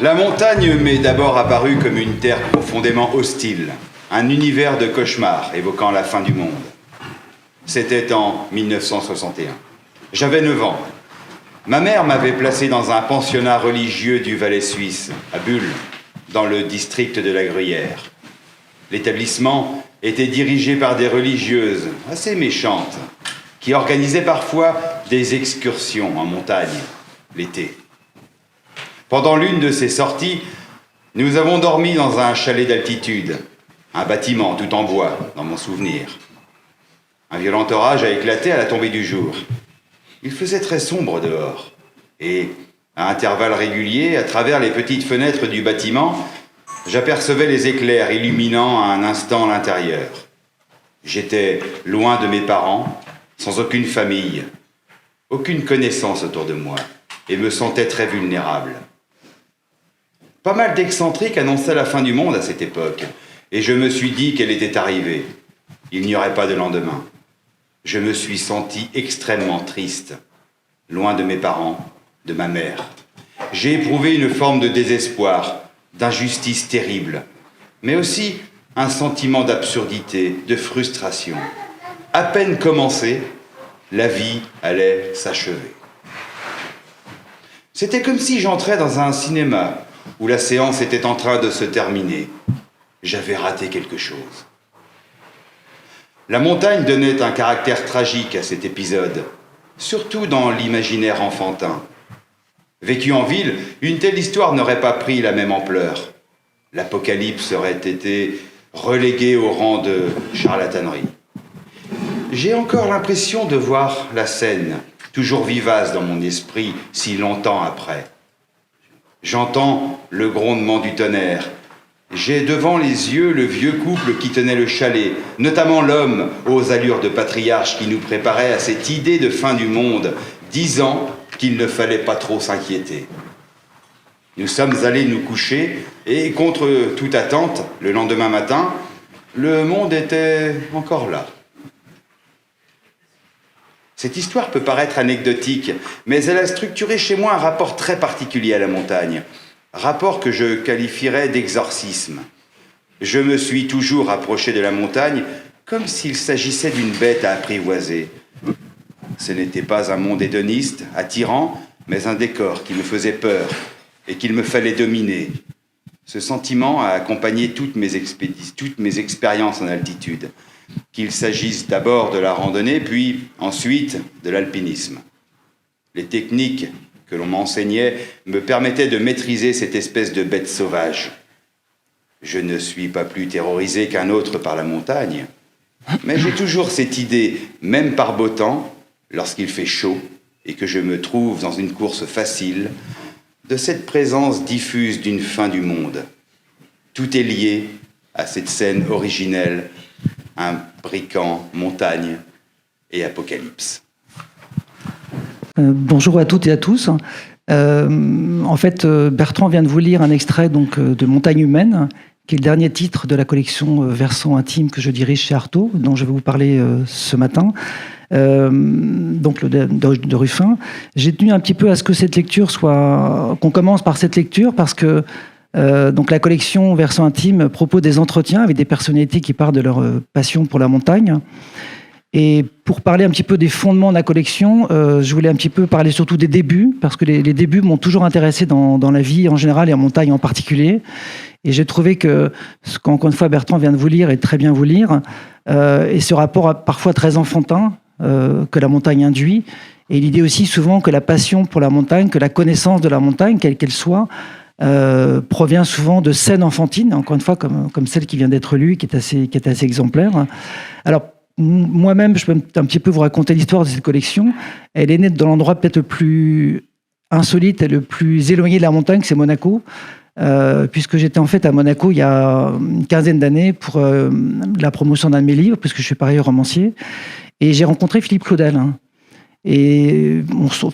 La montagne m'est d'abord apparue comme une terre profondément hostile, un univers de cauchemar évoquant la fin du monde. C'était en 1961. J'avais 9 ans. Ma mère m'avait placé dans un pensionnat religieux du Valais suisse, à Bulle, dans le district de la Gruyère. L'établissement était dirigé par des religieuses assez méchantes, qui organisaient parfois des excursions en montagne, l'été. Pendant l'une de ces sorties, nous avons dormi dans un chalet d'altitude, un bâtiment tout en bois, dans mon souvenir. Un violent orage a éclaté à la tombée du jour. Il faisait très sombre dehors, et, à intervalles réguliers, à travers les petites fenêtres du bâtiment, j'apercevais les éclairs illuminant à un instant l'intérieur. J'étais loin de mes parents, sans aucune famille, aucune connaissance autour de moi, et me sentais très vulnérable. Pas mal d'excentriques annonçaient la fin du monde à cette époque, et je me suis dit qu'elle était arrivée. Il n'y aurait pas de lendemain. Je me suis senti extrêmement triste, loin de mes parents, de ma mère. J'ai éprouvé une forme de désespoir, d'injustice terrible, mais aussi un sentiment d'absurdité, de frustration. À peine commencée, la vie allait s'achever. C'était comme si j'entrais dans un cinéma où la séance était en train de se terminer. J'avais raté quelque chose. La montagne donnait un caractère tragique à cet épisode, surtout dans l'imaginaire enfantin. Vécue en ville, une telle histoire n'aurait pas pris la même ampleur. L'apocalypse aurait été relégué au rang de charlatanerie. J'ai encore l'impression de voir la scène, toujours vivace dans mon esprit, si longtemps après. J'entends le grondement du tonnerre. J'ai devant les yeux le vieux couple qui tenait le chalet, notamment l'homme aux allures de patriarche qui nous préparait à cette idée de fin du monde, disant qu'il ne fallait pas trop s'inquiéter. Nous sommes allés nous coucher et, contre toute attente, le lendemain matin, le monde était encore là. Cette histoire peut paraître anecdotique, mais elle a structuré chez moi un rapport très particulier à la montagne. Rapport que je qualifierais d'exorcisme. Je me suis toujours approché de la montagne comme s'il s'agissait d'une bête à apprivoiser. Ce n'était pas un monde hédoniste, attirant, mais un décor qui me faisait peur et qu'il me fallait dominer. Ce sentiment a accompagné toutes mes expériences en altitude, qu'il s'agisse d'abord de la randonnée, puis ensuite de l'alpinisme. Les techniques que l'on m'enseignait me permettaient de maîtriser cette espèce de bête sauvage. Je ne suis pas plus terrorisé qu'un autre par la montagne, mais j'ai toujours cette idée, même par beau temps, lorsqu'il fait chaud et que je me trouve dans une course facile, de cette présence diffuse d'une fin du monde. Tout est lié à cette scène originelle, imbriquant montagne et apocalypse. Bonjour à toutes et à tous. En fait, Bertrand vient de vous lire un extrait donc, de Montagne humaine, qui est le dernier titre de la collection Versant intime que je dirige chez Artaud, dont je vais vous parler ce matin, donc de Ruffin. J'ai tenu un petit peu à ce que cette lecture qu'on commence par cette lecture, parce que donc la collection Versant intime propose des entretiens avec des personnalités qui parlent de leur passion pour la montagne. Et pour parler un petit peu des fondements de la collection, je voulais un petit peu parler surtout des débuts, parce que les débuts m'ont toujours intéressé dans la vie en général et en montagne en particulier. Et j'ai trouvé que ce qu'encore une fois Bertrand vient de vous lire et de très bien vous lire, et ce rapport parfois très enfantin que la montagne induit, et l'idée aussi souvent que la passion pour la montagne, que la connaissance de la montagne, quelle qu'elle soit, provient souvent de scènes enfantines, encore une fois comme celle qui vient d'être lue, qui est assez exemplaire. Alors, moi-même, je peux un petit peu vous raconter l'histoire de cette collection. Elle est née dans l'endroit peut-être le plus insolite et le plus éloigné de la montagne, c'est Monaco, puisque j'étais en fait à Monaco il y a une quinzaine d'années pour la promotion d'un de mes livres, puisque je suis par ailleurs romancier, et j'ai rencontré Philippe Claudel. Et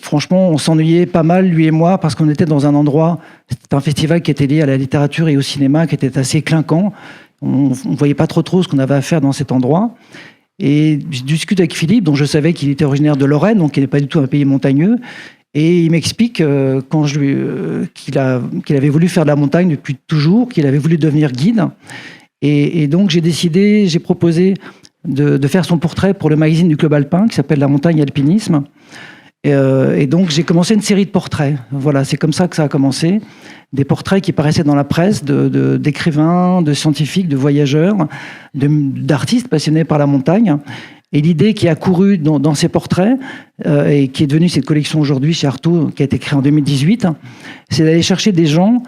franchement, on s'ennuyait pas mal, lui et moi, parce qu'on était dans un endroit, c'était un festival qui était lié à la littérature et au cinéma, qui était assez clinquant. On ne voyait pas trop ce qu'on avait à faire dans cet endroit. Et je discute avec Philippe, dont je savais qu'il était originaire de Lorraine, donc qui n'est pas du tout un pays montagneux. Et il m'explique qu'il avait voulu faire de la montagne depuis toujours, qu'il avait voulu devenir guide. Et donc j'ai proposé de faire son portrait pour le magazine du Club Alpin, qui s'appelle La Montagne Alpinisme. Et donc j'ai commencé une série de portraits. Voilà, c'est comme ça que ça a commencé. Des portraits qui paraissaient dans la presse d'écrivains, de scientifiques, de voyageurs, d'artistes passionnés par la montagne. Et l'idée qui a couru dans ces portraits, et qui est devenue cette collection aujourd'hui chez Artaud, qui a été créée en 2018, c'est d'aller chercher des gens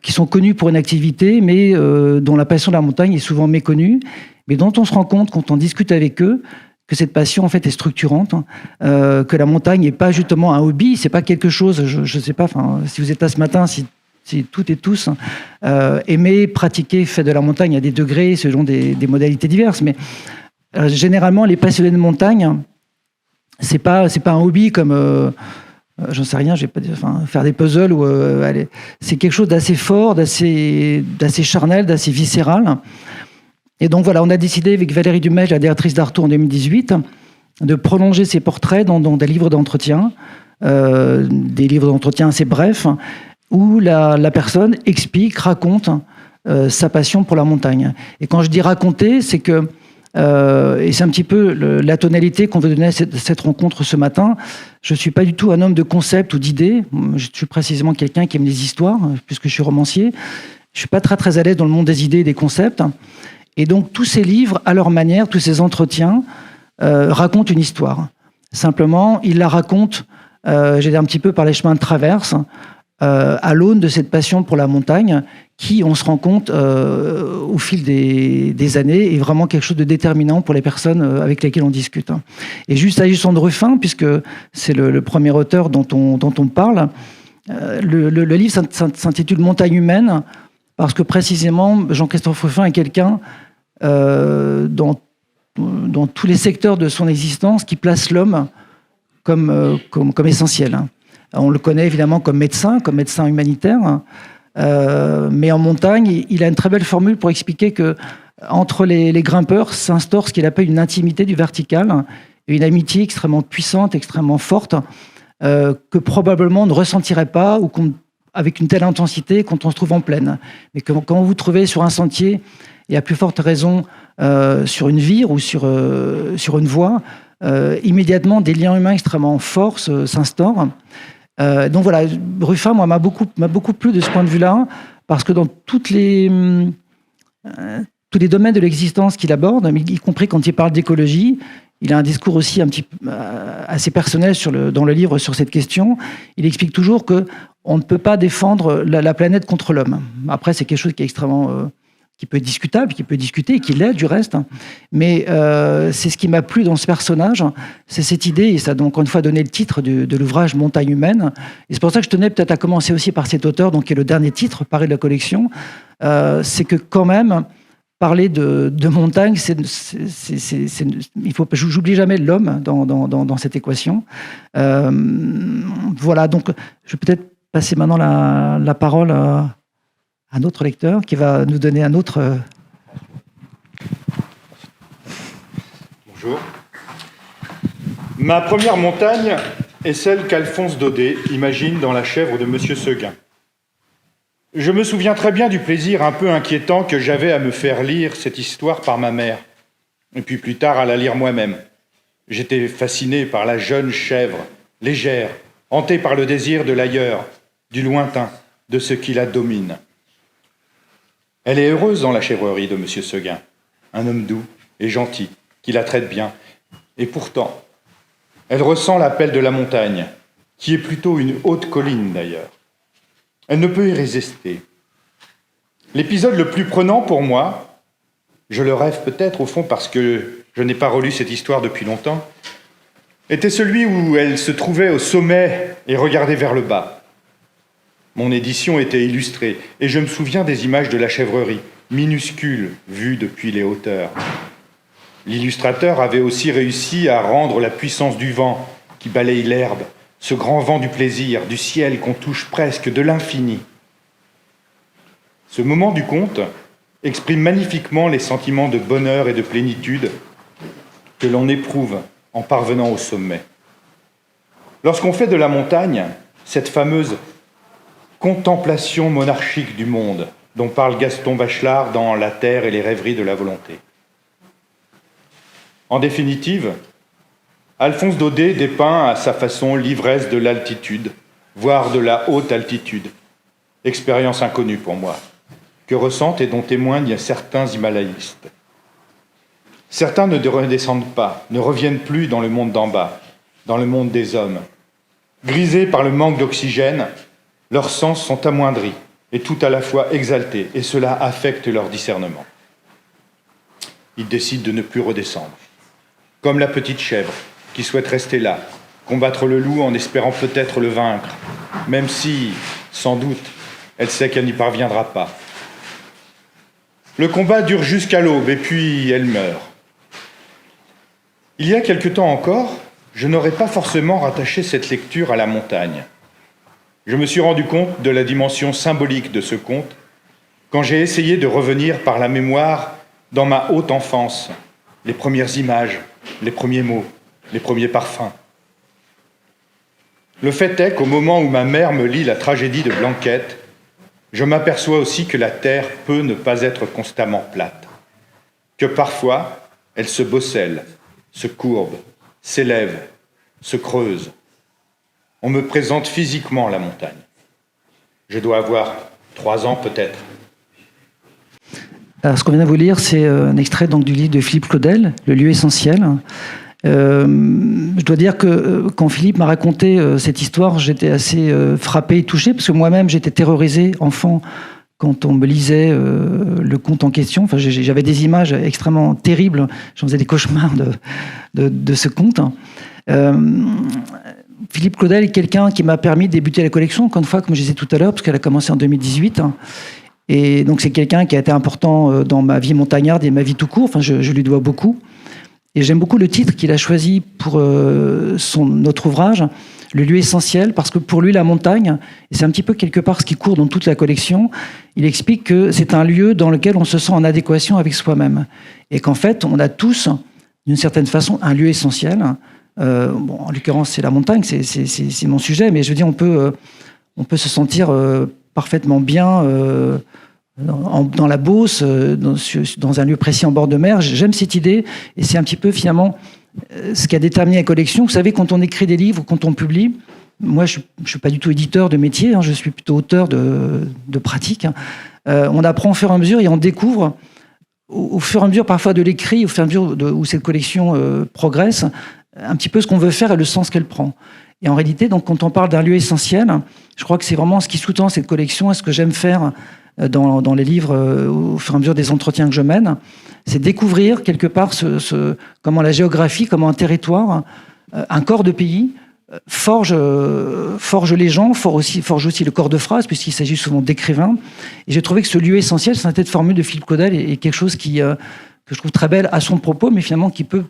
qui sont connus pour une activité, mais dont la passion de la montagne est souvent méconnue, mais dont on se rend compte quand on discute avec eux que cette passion en fait est structurante, que la montagne n'est pas justement un hobby, c'est pas quelque chose, je sais pas, si vous êtes là ce matin, si toutes et tous aimez pratiquer, faire de la montagne à des degrés selon des modalités diverses, mais généralement les passionnés de montagne, c'est pas un hobby comme j'en sais rien, je vais pas dire, faire des puzzles ou c'est quelque chose d'assez fort, d'assez charnel, d'assez viscéral. Et donc voilà, on a décidé avec Valérie Dumège, la directrice d'Artaud en 2018, de prolonger ces portraits dans des livres d'entretien, assez brefs, où la personne explique, raconte sa passion pour la montagne. Et quand je dis raconter, c'est que, et c'est un petit peu la tonalité qu'on veut donner à cette rencontre ce matin, je ne suis pas du tout un homme de concept ou d'idées, je suis précisément quelqu'un qui aime les histoires, puisque je suis romancier. Je ne suis pas très très à l'aise dans le monde des idées et des concepts. Et donc, tous ces livres, à leur manière, tous ces entretiens, racontent une histoire. Simplement, ils la racontent, j'ai dit un petit peu par les chemins de traverse, à l'aune de cette passion pour la montagne, qui, on se rend compte, au fil des années, est vraiment quelque chose de déterminant pour les personnes avec lesquelles on discute. Et juste s'agissant de Ruffin, puisque c'est le premier auteur dont on parle, le livre s'intitule « Montagne humaine », parce que précisément, Jean-Christophe Ruffin est quelqu'un dans tous les secteurs de son existence qui place l'homme comme essentiel. On le connaît évidemment comme médecin humanitaire, mais en montagne, il a une très belle formule pour expliquer que entre les grimpeurs s'instaure ce qu'il appelle une intimité du vertical, et une amitié extrêmement puissante, extrêmement forte, que probablement on ne ressentirait pas ou avec une telle intensité quand on se trouve en plaine. Mais quand vous vous trouvez sur un sentier, et à plus forte raison sur une vire ou sur une voie, immédiatement des liens humains extrêmement forts s'instaurent. Donc voilà, Ruffin, moi, m'a beaucoup plu de ce point de vue-là, parce que dans tous les domaines de l'existence qu'il aborde, y compris quand il parle d'écologie, il a un discours aussi assez personnel dans le livre sur cette question. Il explique toujours qu'on ne peut pas défendre la planète contre l'homme. Après, c'est quelque chose qui est extrêmement... qui peut être discutable, qui peut discuter, et qui l'est du reste. Mais c'est ce qui m'a plu dans ce personnage, c'est cette idée, et ça a donc encore une fois donné le titre de l'ouvrage Montagne humaine. Et c'est pour ça que je tenais peut-être à commencer aussi par cet auteur, donc, qui est le dernier titre, paru de la collection. C'est que quand même, parler de montagne, j'oublie jamais l'homme dans cette équation. Voilà, donc je vais peut-être passer maintenant la parole à un autre lecteur qui va nous donner un autre... Bonjour. Ma première montagne est celle qu'Alphonse Daudet imagine dans La chèvre de Monsieur Seguin. Je me souviens très bien du plaisir un peu inquiétant que j'avais à me faire lire cette histoire par ma mère, et puis plus tard à la lire moi-même. J'étais fasciné par la jeune chèvre, légère, hantée par le désir de l'ailleurs, du lointain, de ce qui la domine. Elle est heureuse dans la chèvrerie de Monsieur Seguin, un homme doux et gentil, qui la traite bien. Et pourtant, elle ressent l'appel de la montagne, qui est plutôt une haute colline d'ailleurs. Elle ne peut y résister. L'épisode le plus prenant pour moi, je le rêve peut-être au fond parce que je n'ai pas relu cette histoire depuis longtemps, était celui où elle se trouvait au sommet et regardait vers le bas. Mon édition était illustrée, et je me souviens des images de la chèvrerie, minuscules, vues depuis les hauteurs. L'illustrateur avait aussi réussi à rendre la puissance du vent qui balaye l'herbe, ce grand vent du plaisir, du ciel qu'on touche presque, de l'infini. Ce moment du conte exprime magnifiquement les sentiments de bonheur et de plénitude que l'on éprouve en parvenant au sommet. Lorsqu'on fait de la montagne cette fameuse contemplation monarchique du monde dont parle Gaston Bachelard dans La Terre et les rêveries de la volonté. En définitive, Alphonse Daudet dépeint à sa façon l'ivresse de l'altitude, voire de la haute altitude, expérience inconnue pour moi, que ressentent et dont témoignent certains himalayistes. Certains ne redescendent pas, ne reviennent plus dans le monde d'en bas, dans le monde des hommes. Grisés par le manque d'oxygène, leurs sens sont amoindris et tout à la fois exaltés, et cela affecte leur discernement. Ils décident de ne plus redescendre. Comme la petite chèvre qui souhaite rester là, combattre le loup en espérant peut-être le vaincre, même si, sans doute, elle sait qu'elle n'y parviendra pas. Le combat dure jusqu'à l'aube et puis elle meurt. Il y a quelque temps encore, je n'aurais pas forcément rattaché cette lecture à la montagne. Je me suis rendu compte de la dimension symbolique de ce conte quand j'ai essayé de revenir par la mémoire dans ma haute enfance, les premières images, les premiers mots, les premiers parfums. Le fait est qu'au moment où ma mère me lit la tragédie de Blanquette, je m'aperçois aussi que la terre peut ne pas être constamment plate, que parfois elle se bosselle, se courbe, s'élève, se creuse. On me présente physiquement la montagne. Je dois avoir 3 ans peut-être. Alors, ce qu'on vient de vous lire, c'est un extrait donc, du livre de Philippe Claudel, Le lieu essentiel. Je dois dire que quand Philippe m'a raconté cette histoire, j'étais assez frappé et touché, parce que moi-même, j'étais terrorisé, enfant, quand on me lisait le conte en question. Enfin, j'avais des images extrêmement terribles, j'en faisais des cauchemars de ce conte. Philippe Claudel est quelqu'un qui m'a permis de débuter la collection, encore une fois, comme je disais tout à l'heure, parce qu'elle a commencé en 2018. Et donc, c'est quelqu'un qui a été important dans ma vie montagnarde et ma vie tout court. Enfin, je lui dois beaucoup. Et j'aime beaucoup le titre qu'il a choisi pour notre ouvrage, Le lieu essentiel, parce que pour lui, la montagne, et c'est un petit peu quelque part ce qui court dans toute la collection, il explique que c'est un lieu dans lequel on se sent en adéquation avec soi-même. Et qu'en fait, on a tous, d'une certaine façon, un lieu essentiel. Bon, en l'occurrence, c'est la montagne, c'est mon sujet, mais je veux dire, on peut se sentir parfaitement bien dans la Beauce, dans un lieu précis en bord de mer. J'aime cette idée, et c'est un petit peu finalement ce qui a déterminé la collection. Vous savez, quand on écrit des livres, quand on publie, moi je ne suis pas du tout éditeur de métier, je suis plutôt auteur de pratique. On apprend au fur et à mesure et on découvre, au fur et à mesure parfois de l'écrit, au fur et à mesure où cette collection progresse, un petit peu ce qu'on veut faire et le sens qu'elle prend. Et en réalité, donc, quand on parle d'un lieu essentiel, je crois que c'est vraiment ce qui sous-tend cette collection et ce que j'aime faire dans les livres au fur et à mesure des entretiens que je mène, c'est découvrir quelque part comment la géographie, comment un territoire, un corps de pays forge les gens, forge aussi le corps de phrase, puisqu'il s'agit souvent d'écrivains. Et j'ai trouvé que ce lieu essentiel, cette formule de Philippe Claudel, est quelque chose que je trouve très belle à son propos, mais finalement qui peut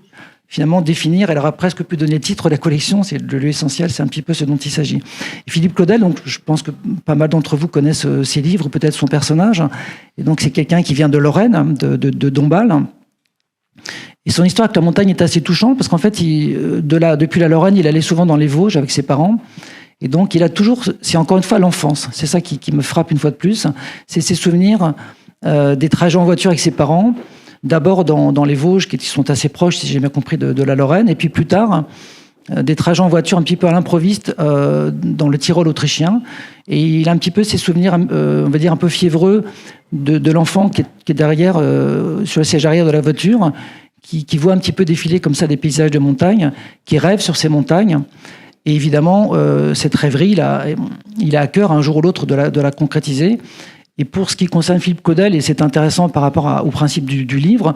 définir, elle aura presque pu donner le titre de la collection, c'est le lieu essentiel, c'est un petit peu ce dont il s'agit. Et Philippe Claudel, donc, je pense que pas mal d'entre vous connaissent ses livres, peut-être son personnage, et donc c'est quelqu'un qui vient de Lorraine, de Dombasle, et son histoire avec la montagne est assez touchante, parce qu'en fait, depuis la Lorraine, il allait souvent dans les Vosges avec ses parents, et donc il a toujours, c'est encore une fois l'enfance, c'est ça qui me frappe une fois de plus, c'est ses souvenirs des trajets en voiture avec ses parents, d'abord dans les Vosges, qui sont assez proches, si j'ai bien compris, de la Lorraine, et puis plus tard, des trajets en voiture un petit peu à l'improviste dans le Tyrol autrichien. Et il a un petit peu ces souvenirs, on va dire, un peu fiévreux de l'enfant qui est derrière, sur le siège arrière de la voiture, qui voit un petit peu défiler comme ça des paysages de montagne, qui rêve sur ces montagnes. Et évidemment, cette rêverie, il a à cœur un jour ou l'autre de la concrétiser. Et pour ce qui concerne Philippe Claudel, et c'est intéressant par rapport au principe du livre,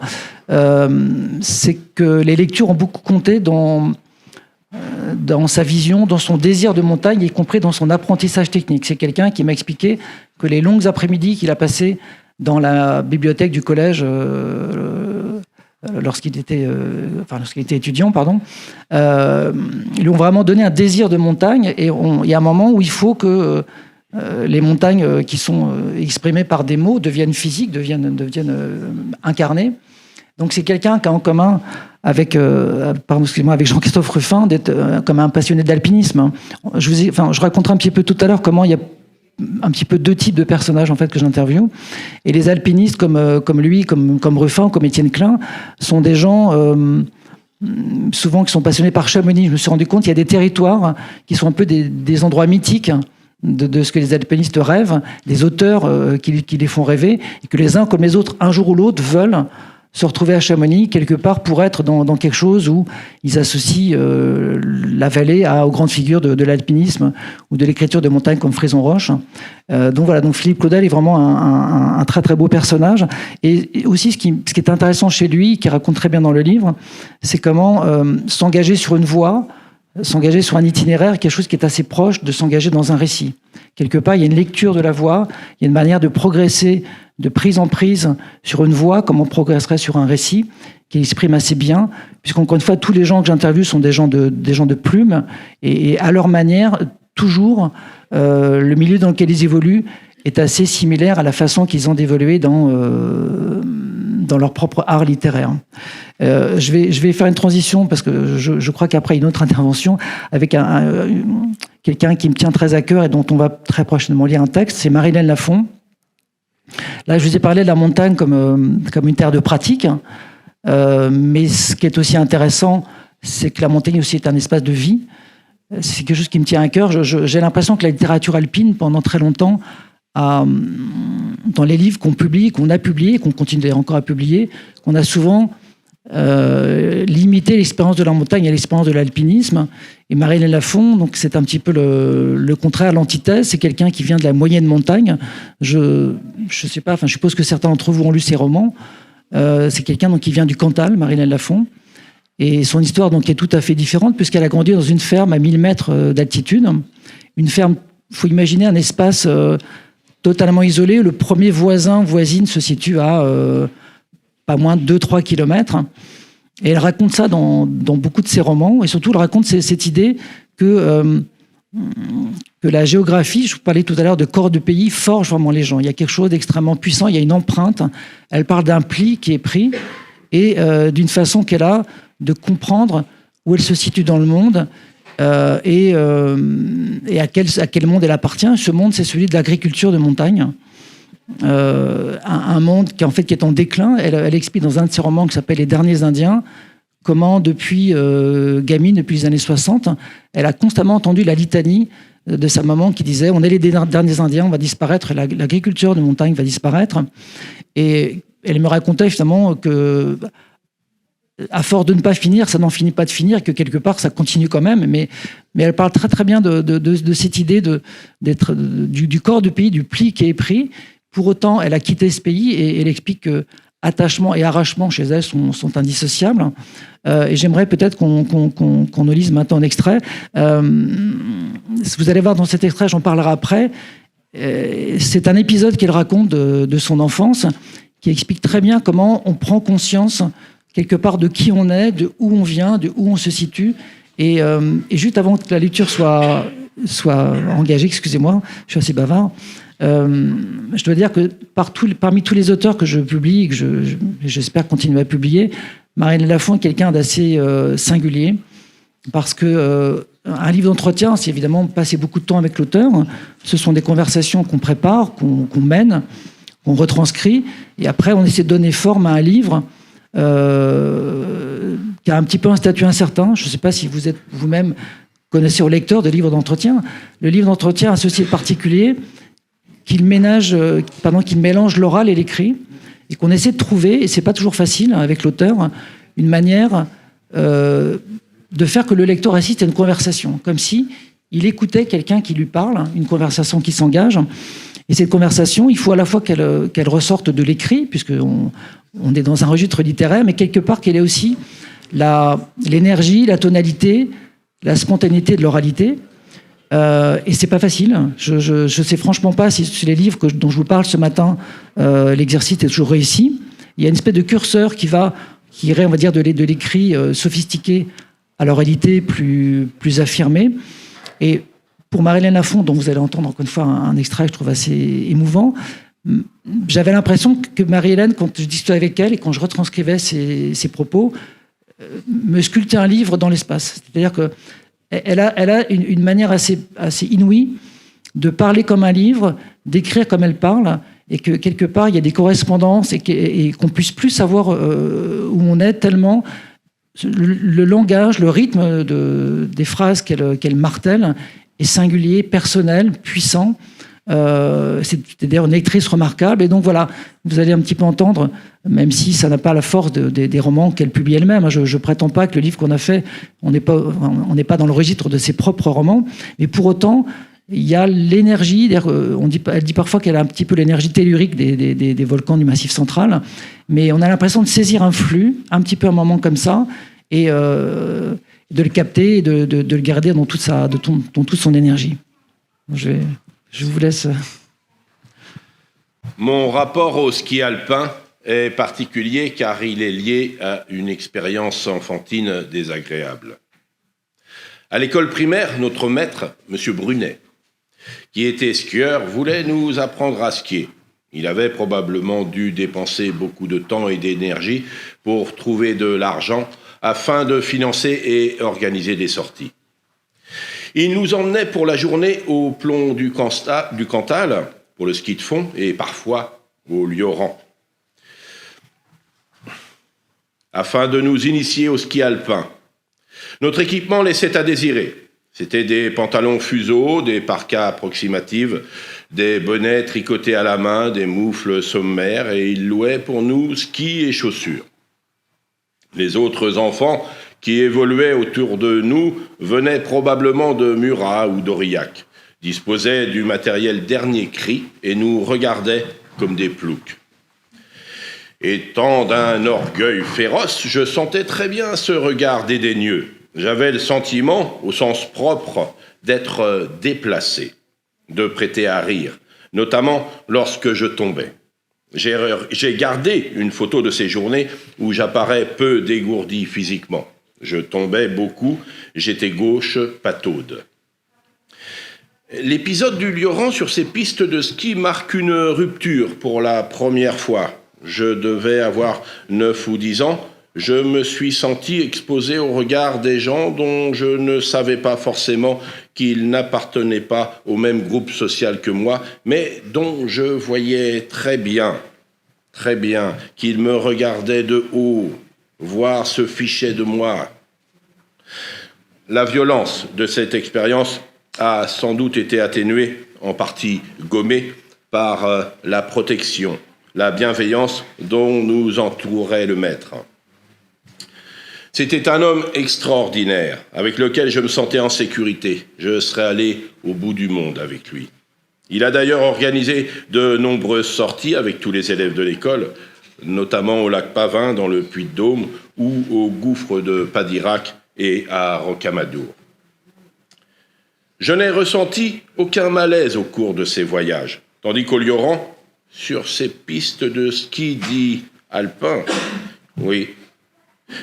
c'est que les lectures ont beaucoup compté dans sa vision, dans son désir de montagne, y compris dans son apprentissage technique. C'est quelqu'un qui m'a expliqué que les longues après-midi qu'il a passées dans la bibliothèque du collège lorsqu'il était étudiant, lui ont vraiment donné un désir de montagne. Et il y a un moment où il faut que les montagnes qui sont exprimées par des mots deviennent physiques, deviennent incarnées. Donc c'est quelqu'un qui a en commun avec, avec Jean-Christophe Ruffin d'être comme un passionné d'alpinisme. Je raconterai un petit peu tout à l'heure comment il y a un petit peu deux types de personnages en fait que j'interviewe. Et les alpinistes comme lui, comme Ruffin, comme Étienne Klein, sont des gens souvent qui sont passionnés par Chamonix. Je me suis rendu compte qu'il y a des territoires qui sont un peu des endroits mythiques de ce que les alpinistes rêvent, des auteurs qui les font rêver, et que les uns comme les autres, un jour ou l'autre, veulent se retrouver à Chamonix, quelque part, pour être dans quelque chose où ils associent la vallée aux grandes figures de l'alpinisme ou de l'écriture de montagne comme Frison Roche. Donc Philippe Claudel est vraiment un très très beau personnage. Et aussi, ce qui est intéressant chez lui, qui raconte très bien dans le livre, c'est comment s'engager sur une voie, s'engager sur un itinéraire, quelque chose qui est assez proche de s'engager dans un récit. Quelque part, il y a une lecture de la voie, il y a une manière de progresser de prise en prise sur une voie, comme on progresserait sur un récit, qui exprime assez bien, puisqu'encore une fois, tous les gens que j'interviewe sont des gens de plume, et à leur manière, toujours, le milieu dans lequel ils évoluent est assez similaire à la façon qu'ils ont d'évoluer dans leur propre art littéraire. Je vais faire une transition, parce que je crois qu'après, une autre intervention, avec quelqu'un qui me tient très à cœur et dont on va très prochainement lire un texte, c'est Marie-Hélène Lafont. Là, je vous ai parlé de la montagne comme une terre de pratique, mais ce qui est aussi intéressant, c'est que la montagne aussi est un espace de vie. C'est quelque chose qui me tient à cœur. J'ai l'impression que la littérature alpine, pendant très longtemps, dans les livres qu'on publie, qu'on a publiés, qu'on continue encore à publier, qu'on a souvent limité l'expérience de la montagne à l'expérience de l'alpinisme. Et Marie-Hélène Lafont, donc c'est un petit peu le contraire, l'antithèse. C'est quelqu'un qui vient de la moyenne montagne. Je sais pas, je suppose que certains d'entre vous ont lu ses romans. C'est quelqu'un donc qui vient du Cantal, Marie-Hélène Lafont. Et son histoire donc est tout à fait différente, puisqu'elle a grandi dans une ferme à 1000 mètres d'altitude. Une ferme, il faut imaginer un espace totalement isolé. Le premier voisine se situe à pas moins de 2-3 kilomètres. Et elle raconte ça dans beaucoup de ses romans. Et surtout, elle raconte cette idée que la géographie, je vous parlais tout à l'heure de corps de pays, forge vraiment les gens. Il y a quelque chose d'extrêmement puissant, il y a une empreinte. Elle parle d'un pli qui est pris et d'une façon qu'elle a de comprendre où elle se situe dans le monde et à quel monde elle appartient. Ce monde, c'est celui de l'agriculture de montagne. Un monde qui est en déclin. Elle explique dans un de ses romans qui s'appelle Les Derniers Indiens comment depuis gamine, depuis les années 60, elle a constamment entendu la litanie de sa maman qui disait on est les derniers Indiens, on va disparaître, l'agriculture de montagne va disparaître. Et elle me racontait justement que à force de ne pas finir, ça n'en finit pas de finir, que quelque part ça continue quand même, mais elle parle très très bien de cette idée d'être du corps du pays, du pli qui est pris. Pour autant, elle a quitté ce pays et elle explique que attachement et arrachement chez elle sont indissociables. Et j'aimerais peut-être qu'on nous lise maintenant un extrait. Vous allez voir dans cet extrait, j'en parlerai après. C'est un épisode qu'elle raconte de son enfance, qui explique très bien comment on prend conscience quelque part de qui on est, de où on vient, de où on se situe. Et juste avant que la lecture soit engagée, excusez-moi, je suis assez bavard. Je dois dire que parmi tous les auteurs que je publie et que j'espère continuer à publier, Marie-Hélène Lafont est quelqu'un d'assez singulier, parce que un livre d'entretien, c'est évidemment passer beaucoup de temps avec l'auteur. Ce sont des conversations qu'on prépare, qu'on mène, qu'on retranscrit, et après on essaie de donner forme à un livre qui a un petit peu un statut incertain. Je ne sais pas si vous êtes vous-même connaisseur ou lecteur de livres d'entretien. Le livre d'entretien a ceci de particulier qu'il mélange l'oral et l'écrit, et qu'on essaie de trouver, et c'est pas toujours facile avec l'auteur, une manière de faire que le lecteur assiste à une conversation, comme si il écoutait quelqu'un qui lui parle, une conversation qui s'engage. Et cette conversation, il faut à la fois qu'elle ressorte de l'écrit, puisqu'on est dans un registre littéraire, mais quelque part qu'elle ait aussi l'énergie, la tonalité, la spontanéité de l'oralité. Et c'est pas facile. Je sais franchement pas si sur les livres dont je vous parle ce matin, l'exercice est toujours réussi. Il y a une espèce de curseur qui irait, on va dire, de l'écrit sophistiqué à l'oralité plus affirmée. Et pour Marie-Hélène Lafont, dont vous allez entendre encore une fois un extrait que je trouve assez émouvant, j'avais l'impression que Marie-Hélène, quand je discutais avec elle et quand je retranscrivais ses propos, me sculptait un livre dans l'espace. C'est-à-dire qu'elle a une manière assez inouïe de parler comme un livre, d'écrire comme elle parle, et que quelque part, il y a des correspondances et qu'on puisse plus savoir où on est tellement le langage, le rythme des phrases qu'elle martèle est singulier, personnel, puissant. C'est d'ailleurs une lectrice remarquable. Et donc voilà, vous allez un petit peu entendre, même si ça n'a pas la force des romans qu'elle publie elle-même. Je ne prétends pas que le livre qu'on a fait, on n'est pas dans le registre de ses propres romans, mais pour autant, il y a l'énergie. Elle dit parfois qu'elle a un petit peu l'énergie tellurique des volcans du Massif central, mais on a l'impression de saisir un flux, un petit peu un moment comme ça, et de le capter et de le garder dans toute son énergie. Je vous laisse. Mon rapport au ski alpin est particulier car il est lié à une expérience enfantine désagréable. À l'école primaire, notre maître, M. Brunet, qui était skieur, voulait nous apprendre à skier. Il avait probablement dû dépenser beaucoup de temps et d'énergie pour trouver de l'argent afin de financer et organiser des sorties. Il nous emmenait pour la journée au plomb du Cantal, pour le ski de fond, et parfois au Lioran, afin de nous initier au ski alpin. Notre équipement laissait à désirer. C'était des pantalons fuseaux, des parkas approximatives, des bonnets tricotés à la main, des moufles sommaires, et il louait pour nous skis et chaussures. Les autres enfants qui évoluaient autour de nous venaient probablement de Murat ou d'Aurillac, disposaient du matériel dernier cri et nous regardaient comme des ploucs. Étant d'un orgueil féroce, je sentais très bien ce regard dédaigneux. J'avais le sentiment, au sens propre, d'être déplacé, de prêter à rire, notamment lorsque je tombais. J'ai gardé une photo de ces journées où j'apparais peu dégourdi physiquement. Je tombais beaucoup, j'étais gauche, pataude. L'épisode du Lioran sur ces pistes de ski marque une rupture pour la première fois. Je devais avoir 9 ou 10 ans. Je me suis senti exposé au regard des gens dont je ne savais pas forcément qu'ils n'appartenaient pas au même groupe social que moi, mais dont je voyais très bien qu'ils me regardaient de haut, voire se fichaient de moi. La violence de cette expérience a sans doute été atténuée, en partie gommée, par la protection, la bienveillance dont nous entourait le maître. C'était un homme extraordinaire, avec lequel je me sentais en sécurité. Je serais allé au bout du monde avec lui. Il a d'ailleurs organisé de nombreuses sorties avec tous les élèves de l'école, notamment au lac Pavin, dans le Puy-de-Dôme, ou au gouffre de Padirac et à Rocamadour. Je n'ai ressenti aucun malaise au cours de ces voyages, tandis qu'au Lioran, sur ces pistes de ski dit alpin, oui.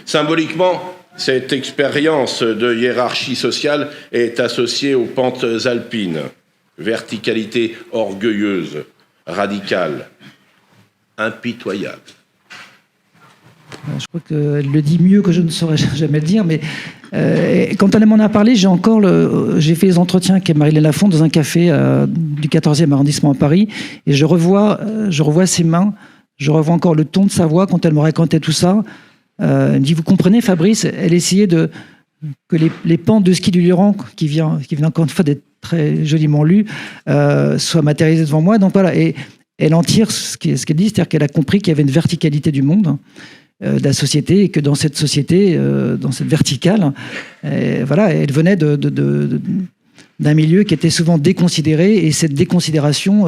Symboliquement, cette expérience de hiérarchie sociale est associée aux pentes alpines, verticalité orgueilleuse, radicale, impitoyable. Je crois qu'elle le dit mieux que je ne saurais jamais le dire, mais quand elle m'en a parlé, j'ai fait les entretiens avec Marie-Hélène Lafont dans un café du 14e arrondissement à Paris, et je revois ses mains, je revois encore le ton de sa voix quand elle me racontait tout ça. Elle me dit, vous comprenez Fabrice, elle essayait que les pentes de ski du Lioran, qui vient encore une fois d'être très joliment lu, soient matérialisées devant moi. Donc voilà, et elle en tire ce qu'elle dit, c'est-à-dire qu'elle a compris qu'il y avait une verticalité du monde, de la société, et que dans cette société, dans cette verticale, voilà, elle venait d'un milieu qui était souvent déconsidéré, et cette déconsidération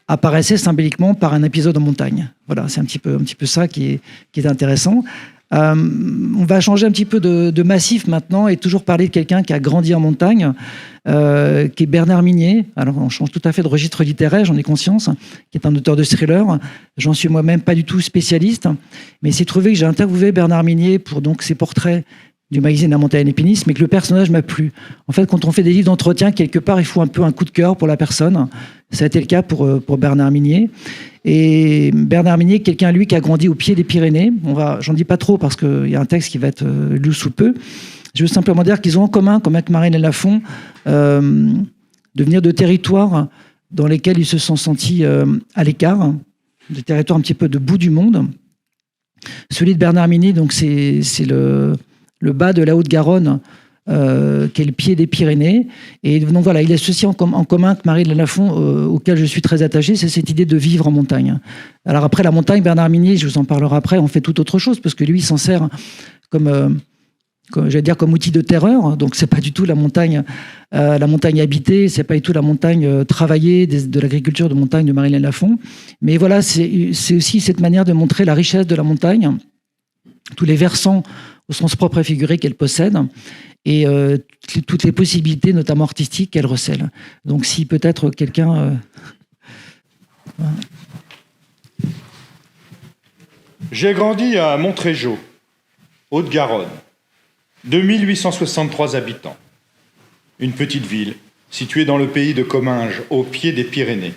apparaissait symboliquement par un épisode en montagne. Voilà, c'est un petit peu ça qui est intéressant. On va changer un petit peu de massif maintenant et toujours parler de quelqu'un qui a grandi en montagne, qui est Bernard Minier. Alors on change tout à fait de registre littéraire, j'en ai conscience, qui est un auteur de thriller. J'en suis moi-même pas du tout spécialiste, mais il s'est trouvé que j'ai interviewé Bernard Minier pour donc ses portraits du magazine La Montagne Épiniste, mais que le personnage m'a plu. En fait, quand on fait des livres d'entretien, quelque part, il faut un peu un coup de cœur pour la personne. Ça a été le cas pour Bernard Minier. Et Bernard Minier, quelqu'un, lui, qui a grandi au pied des Pyrénées. J'en dis pas trop parce qu'il y a un texte qui va être lu sous peu. Je veux simplement dire qu'ils ont en commun, comme avec Marie-Hélène Lafont, de venir de territoires dans lesquels ils se sont sentis à l'écart, des territoires un petit peu de bout du monde. Celui de Bernard Minier, donc c'est le bas de la Haute-Garonne, qui est le pied des Pyrénées. Et donc voilà, il a ceci en commun que Marie-Hélène Lafont, auquel je suis très attaché, c'est cette idée de vivre en montagne. Alors après la montagne, Bernard Minier, je vous en parlerai après, on fait tout autre chose, parce que lui, il s'en sert comme outil de terreur. Donc c'est pas du tout la montagne habitée, c'est pas du tout la montagne travaillée de l'agriculture de montagne de Marie-Hélène Lafont. Mais voilà, c'est aussi cette manière de montrer la richesse de la montagne, tous les versants au sens propre et figuré qu'elle possède, et toutes les possibilités, notamment artistiques, qu'elle recèle. Donc si peut-être quelqu'un... J'ai grandi à Montrégeau, Haute-Garonne, 2863 habitants. Une petite ville située dans le pays de Comminges, au pied des Pyrénées.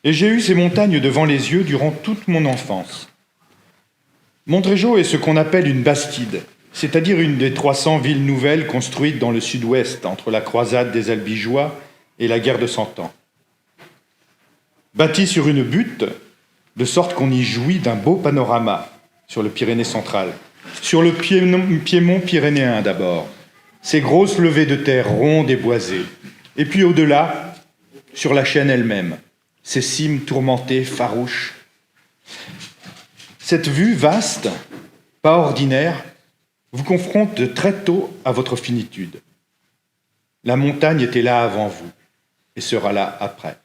Et j'ai eu ces montagnes devant les yeux durant toute mon enfance. Montrégeau est ce qu'on appelle une bastide, c'est-à-dire une des 300 villes nouvelles construites dans le sud-ouest entre la croisade des Albigeois et la guerre de Cent Ans. Bâtie sur une butte, de sorte qu'on y jouit d'un beau panorama sur le Pyrénées central, sur le piémont pyrénéen d'abord, ces grosses levées de terre rondes et boisées, et puis au-delà, sur la chaîne elle-même, ces cimes tourmentées, farouches. Cette vue vaste, pas ordinaire, vous confronte très tôt à votre finitude. La montagne était là avant vous, et sera là après.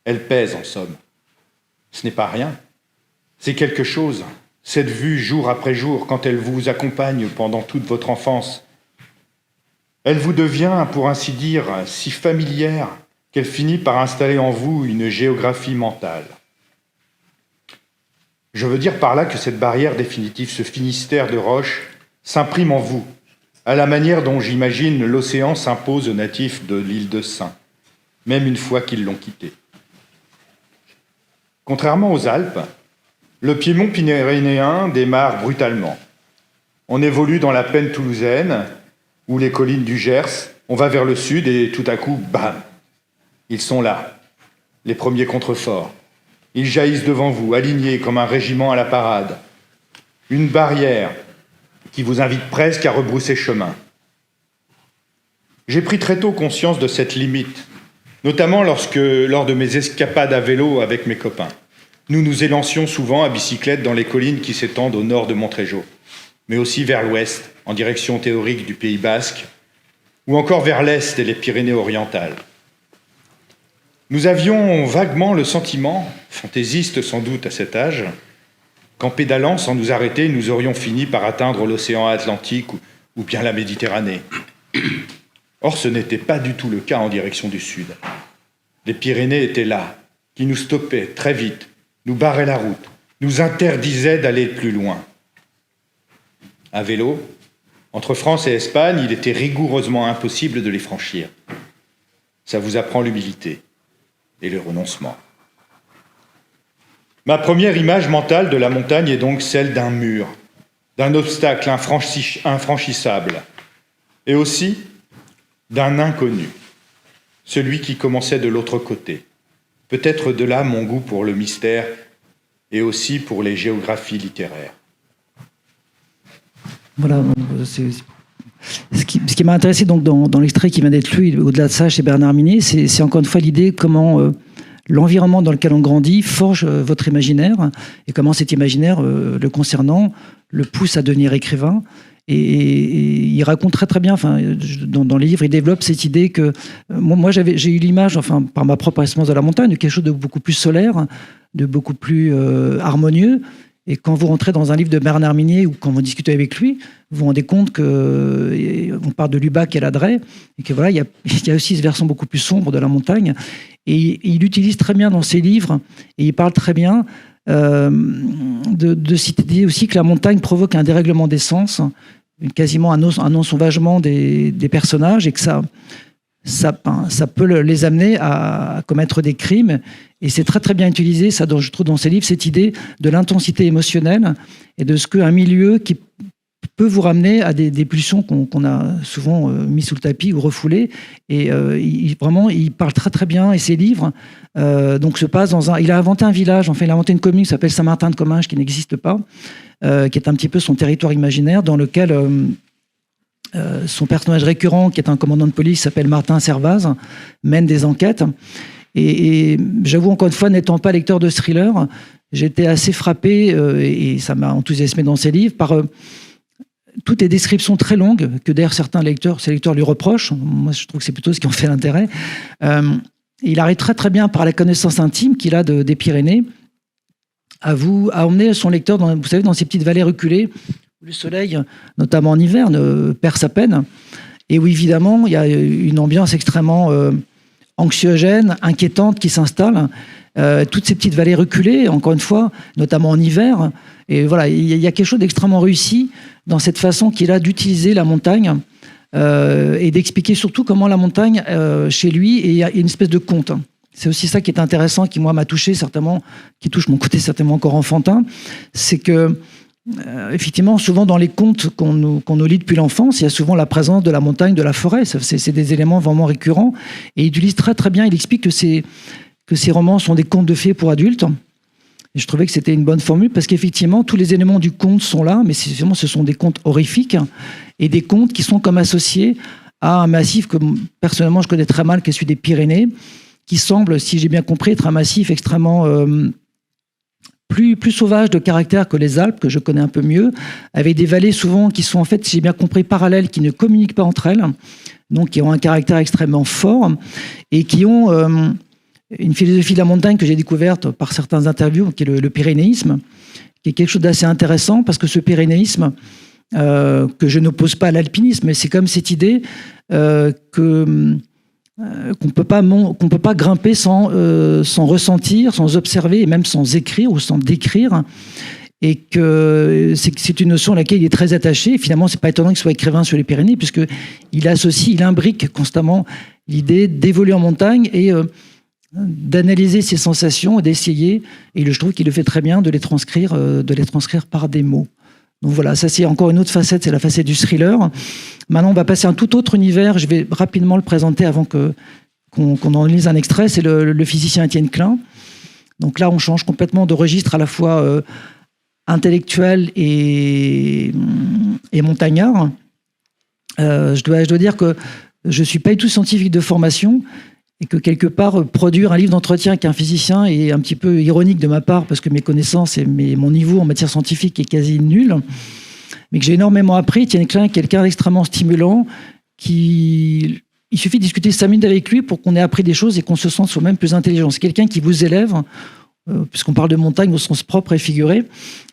Elle pèse, en somme. Ce n'est pas rien. C'est quelque chose, cette vue jour après jour, quand elle vous accompagne pendant toute votre enfance. Elle vous devient, pour ainsi dire, si familière qu'elle finit par installer en vous une géographie mentale. Je veux dire par là que cette barrière définitive, ce Finistère de roches, s'imprime en vous, à la manière dont j'imagine l'océan s'impose aux natifs de l'île de Sein, même une fois qu'ils l'ont quitté. Contrairement aux Alpes, le piémont pyrénéen démarre brutalement. On évolue dans la plaine toulousaine, ou les collines du Gers, on va vers le sud et tout à coup, bam, ils sont là, les premiers contreforts. Ils jaillissent devant vous, alignés comme un régiment à la parade. Une barrière qui vous invite presque à rebrousser chemin. J'ai pris très tôt conscience de cette limite, notamment lors de mes escapades à vélo avec mes copains. Nous nous élancions souvent à bicyclette dans les collines qui s'étendent au nord de Montrégeau, mais aussi vers l'ouest, en direction théorique du Pays Basque, ou encore vers l'est et les Pyrénées-Orientales. Nous avions vaguement le sentiment, fantaisiste sans doute à cet âge, qu'en pédalant sans nous arrêter, nous aurions fini par atteindre l'océan Atlantique ou bien la Méditerranée. Or, ce n'était pas du tout le cas en direction du sud. Les Pyrénées étaient là, qui nous stoppaient très vite, nous barraient la route, nous interdisaient d'aller plus loin. À vélo, entre France et Espagne, il était rigoureusement impossible de les franchir. Ça vous apprend l'humilité et le renoncement. Ma première image mentale de la montagne est donc celle d'un mur, d'un obstacle infranchissable, et aussi d'un inconnu, celui qui commençait de l'autre côté. Peut-être de là mon goût pour le mystère et aussi pour les géographies littéraires. Voilà, ce qui m'a intéressé donc dans l'extrait qui vient d'être lu, au-delà de ça, chez Bernard Minier, c'est encore une fois l'idée comment l'environnement dans lequel on grandit forge votre imaginaire, et comment cet imaginaire, le concernant, le pousse à devenir écrivain. Et il raconte très très bien, dans les livres, il développe cette idée que moi j'ai eu l'image, par ma propre expérience de la montagne, de quelque chose de beaucoup plus solaire, de beaucoup plus harmonieux. Et quand vous rentrez dans un livre de Bernard Minier ou quand vous discutez avec lui, vous vous rendez compte qu'on parle de Lubac et Ladrey, et que voilà, il y a aussi ce versant beaucoup plus sombre de la montagne. Et il utilise très bien dans ses livres, et il parle très bien de citer aussi que la montagne provoque un dérèglement des sens, quasiment un ensauvagement des personnages, et que ça peut les amener à commettre des crimes. Et c'est très très bien utilisé, ça, je trouve, dans ces livres, cette idée de l'intensité émotionnelle et de ce qu'un milieu qui peut vous ramener à des pulsions qu'on a souvent mis sous le tapis ou refoulées. Et vraiment, il parle très très bien. Et ses livres donc se passent il a inventé un village, enfin il a inventé une commune qui s'appelle Saint-Martin-de-Comminges, qui n'existe pas, qui est un petit peu son territoire imaginaire, dans lequel son personnage récurrent, qui est un commandant de police, s'appelle Martin Servaz, mène des enquêtes. Et j'avoue, encore une fois, n'étant pas lecteur de thriller, j'étais assez frappé, et ça m'a enthousiasmé dans ses livres, par toutes les descriptions très longues que d'ailleurs ces lecteurs lui reprochent. Moi, je trouve que c'est plutôt ce qui en fait l'intérêt. Il arrive très très bien, par la connaissance intime qu'il a des Pyrénées, à emmener son lecteur vous savez, dans ces petites vallées reculées où le soleil, notamment en hiver, ne perd sa peine, et où évidemment il y a une ambiance extrêmement anxiogène, inquiétante qui s'installe. Toutes ces petites vallées reculées, encore une fois, notamment en hiver. Et voilà, il y a quelque chose d'extrêmement réussi dans cette façon qu'il a d'utiliser la montagne et d'expliquer surtout comment la montagne, chez lui, est une espèce de conte. C'est aussi ça qui est intéressant, qui moi m'a touché certainement, qui touche mon côté certainement encore enfantin, c'est que effectivement, souvent dans les contes qu'on nous lit depuis l'enfance, il y a souvent la présence de la montagne, de la forêt. C'est des éléments vraiment récurrents. Et il utilise très très bien, il explique que ces romans sont des contes de fées pour adultes. Et je trouvais que c'était une bonne formule, parce qu'effectivement, tous les éléments du conte sont là, mais ce sont des contes horrifiques et des contes qui sont comme associés à un massif que personnellement je connais très mal, qui est celui des Pyrénées, qui semble, si j'ai bien compris, être un massif extrêmement plus sauvage de caractère que les Alpes, que je connais un peu mieux, avec des vallées souvent qui sont en fait, si j'ai bien compris, parallèles, qui ne communiquent pas entre elles, donc qui ont un caractère extrêmement fort et qui ont une philosophie de la montagne que j'ai découverte par certains interviews, qui est le pyrénéisme, qui est quelque chose d'assez intéressant, parce que ce pyrénéisme, que je n'oppose pas à l'alpinisme, mais c'est comme cette idée qu'on ne peut pas grimper sans ressentir, sans observer, et même sans écrire ou sans décrire, et que c'est une notion à laquelle il est très attaché. Et finalement, c'est pas étonnant qu'il soit écrivain sur les Pyrénées, puisqu'il il imbrique constamment l'idée d'évoluer en montagne et d'analyser ses sensations et d'essayer, et je trouve qu'il le fait très bien, de les transcrire par des mots. Donc voilà, ça c'est encore une autre facette, c'est la facette du thriller. Maintenant, on va passer à un tout autre univers. Je vais rapidement le présenter avant qu'on en lise un extrait. C'est le physicien Étienne Klein. Donc là, on change complètement de registre, à la fois intellectuel et montagnard. Je dois dire que je ne suis pas du tout scientifique de formation, et que quelque part, produire un livre d'entretien avec un physicien est un petit peu ironique de ma part, parce que mes connaissances et mon niveau en matière scientifique est quasi nul, mais que j'ai énormément appris. Étienne Klein est quelqu'un d'extrêmement stimulant, il suffit de discuter 5 minutes avec lui pour qu'on ait appris des choses et qu'on se sente soi-même plus intelligent. C'est quelqu'un qui vous élève, puisqu'on parle de montagne au sens propre et figuré.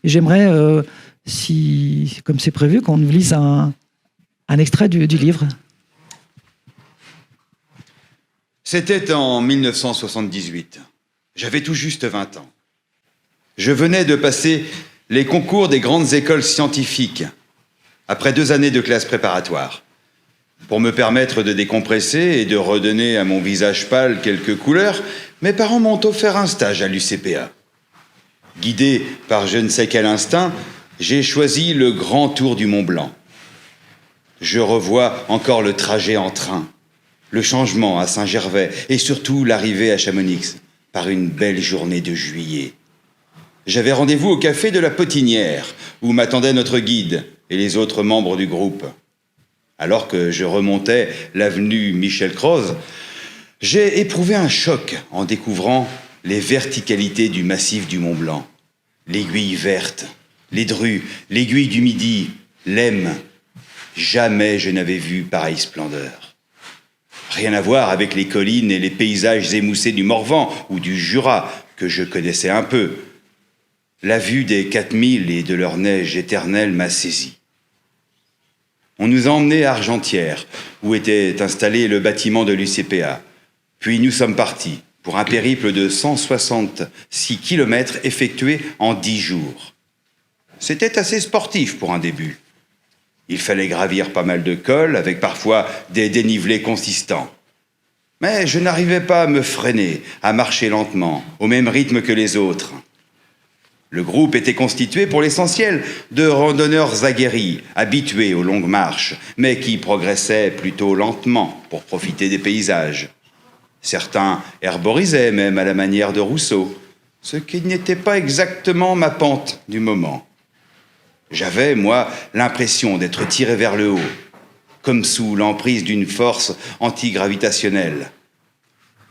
Et j'aimerais, comme c'est prévu, qu'on nous lise un extrait du livre. C'était en 1978. J'avais tout juste 20 ans. Je venais de passer les concours des grandes écoles scientifiques, après 2 années de classe préparatoire. Pour me permettre de décompresser et de redonner à mon visage pâle quelques couleurs, mes parents m'ont offert un stage à l'UCPA. Guidé par je ne sais quel instinct, j'ai choisi le grand tour du Mont Blanc. Je revois encore le trajet en train, le changement à Saint-Gervais et surtout l'arrivée à Chamonix par une belle journée de juillet. J'avais rendez-vous au café de la Potinière où m'attendait notre guide et les autres membres du groupe. Alors que je remontais l'avenue Michel-Croz, j'ai éprouvé un choc en découvrant les verticalités du massif du Mont Blanc. L'aiguille verte, les drues, l'aiguille du Midi, l'Aisne. Jamais je n'avais vu pareille splendeur. Rien à voir avec les collines et les paysages émoussés du Morvan ou du Jura, que je connaissais un peu. La vue des 4000 et de leur neige éternelle m'a saisi. On nous a emmenés à Argentières, où était installé le bâtiment de l'UCPA. Puis nous sommes partis, pour un périple de 166 km effectué en 10 jours. C'était assez sportif pour un début. Il fallait gravir pas mal de cols, avec parfois des dénivelés consistants. Mais je n'arrivais pas à me freiner, à marcher lentement, au même rythme que les autres. Le groupe était constitué pour l'essentiel de randonneurs aguerris, habitués aux longues marches, mais qui progressaient plutôt lentement pour profiter des paysages. Certains herborisaient même à la manière de Rousseau, ce qui n'était pas exactement ma pente du moment. J'avais, moi, l'impression d'être tiré vers le haut, comme sous l'emprise d'une force antigravitationnelle.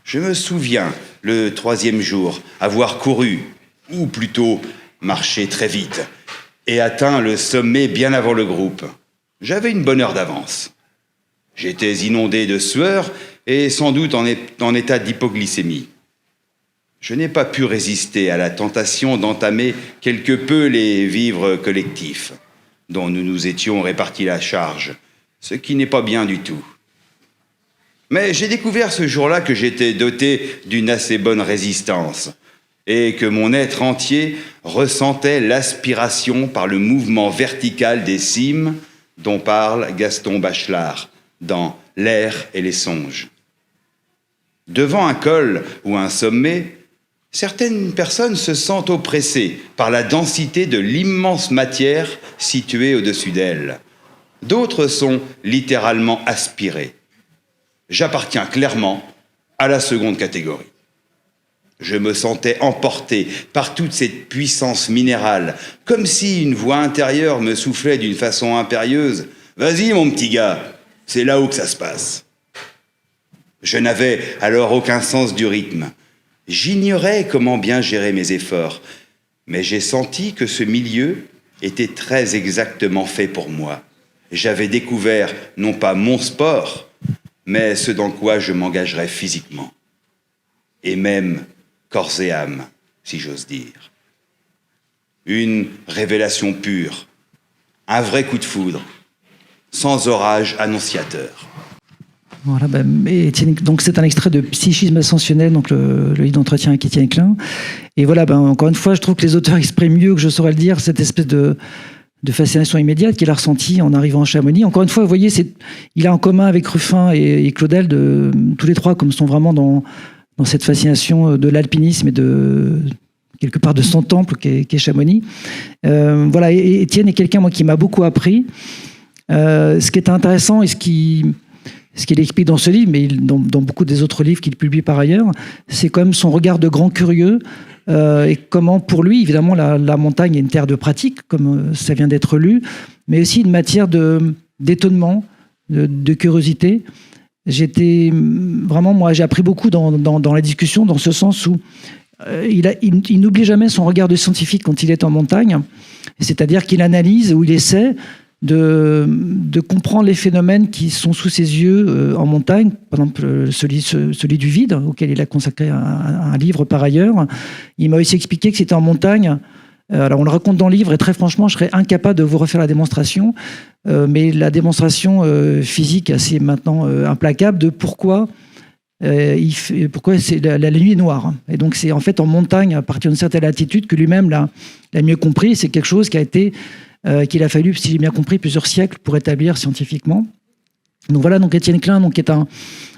Je me souviens, le 3e jour, avoir couru, ou plutôt marché très vite, et atteint le sommet bien avant le groupe. J'avais une bonne heure d'avance. J'étais inondé de sueur et sans doute en état d'hypoglycémie. Je n'ai pas pu résister à la tentation d'entamer quelque peu les vivres collectifs, dont nous nous étions répartis la charge, ce qui n'est pas bien du tout. Mais j'ai découvert ce jour-là que j'étais doté d'une assez bonne résistance et que mon être entier ressentait l'aspiration par le mouvement vertical des cimes dont parle Gaston Bachelard dans L'air et les songes. Devant un col ou un sommet, certaines personnes se sentent oppressées par la densité de l'immense matière située au-dessus d'elles. D'autres sont littéralement aspirées. J'appartiens clairement à la seconde catégorie. Je me sentais emporté par toute cette puissance minérale, comme si une voix intérieure me soufflait d'une façon impérieuse. « Vas-y, mon petit gars, c'est là-haut que ça se passe. » Je n'avais alors aucun sens du rythme. J'ignorais comment bien gérer mes efforts, mais j'ai senti que ce milieu était très exactement fait pour moi. J'avais découvert non pas mon sport, mais ce dans quoi je m'engagerais physiquement. Et même corps et âme, si j'ose dire. Une révélation pure, un vrai coup de foudre, sans orage annonciateur. Voilà, donc c'est un extrait de Psychisme ascensionnel, donc le livre d'entretien avec Étienne Klein. Et voilà, encore une fois, je trouve que les auteurs expriment mieux que je saurais le dire cette espèce de fascination immédiate qu'il a ressentie en arrivant à Chamonix. Encore une fois, vous voyez, il a en commun avec Ruffin et Claudel, tous les trois, comme sont vraiment dans cette fascination de l'alpinisme et de quelque part de son temple qu'est Chamonix. Voilà, et Étienne est quelqu'un, moi, qui m'a beaucoup appris. Ce qui est intéressant et ce qu'il explique dans ce livre, mais dans beaucoup des autres livres qu'il publie par ailleurs, c'est quand même son regard de grand curieux et comment, pour lui, évidemment, la montagne est une terre de pratique, comme ça vient d'être lu, mais aussi une matière d'étonnement, de curiosité. J'ai appris beaucoup dans la discussion, dans ce sens où il n'oublie jamais son regard de scientifique quand il est en montagne, c'est-à-dire qu'il analyse ou il essaie de comprendre les phénomènes qui sont sous ses yeux en montagne, par exemple celui du vide, auquel il a consacré un livre par ailleurs. Il m'a aussi expliqué que c'était en montagne. Alors on le raconte dans le livre et très franchement, je serais incapable de vous refaire la démonstration, mais la démonstration physique assez maintenant implacable de pourquoi la nuit est noire. Et donc c'est en fait en montagne, à partir d'une certaine altitude, que lui-même l'a mieux compris. C'est quelque chose qui a été qu'il a fallu, si j'ai bien compris, plusieurs siècles pour établir scientifiquement. Donc voilà, donc Étienne Klein, donc, est un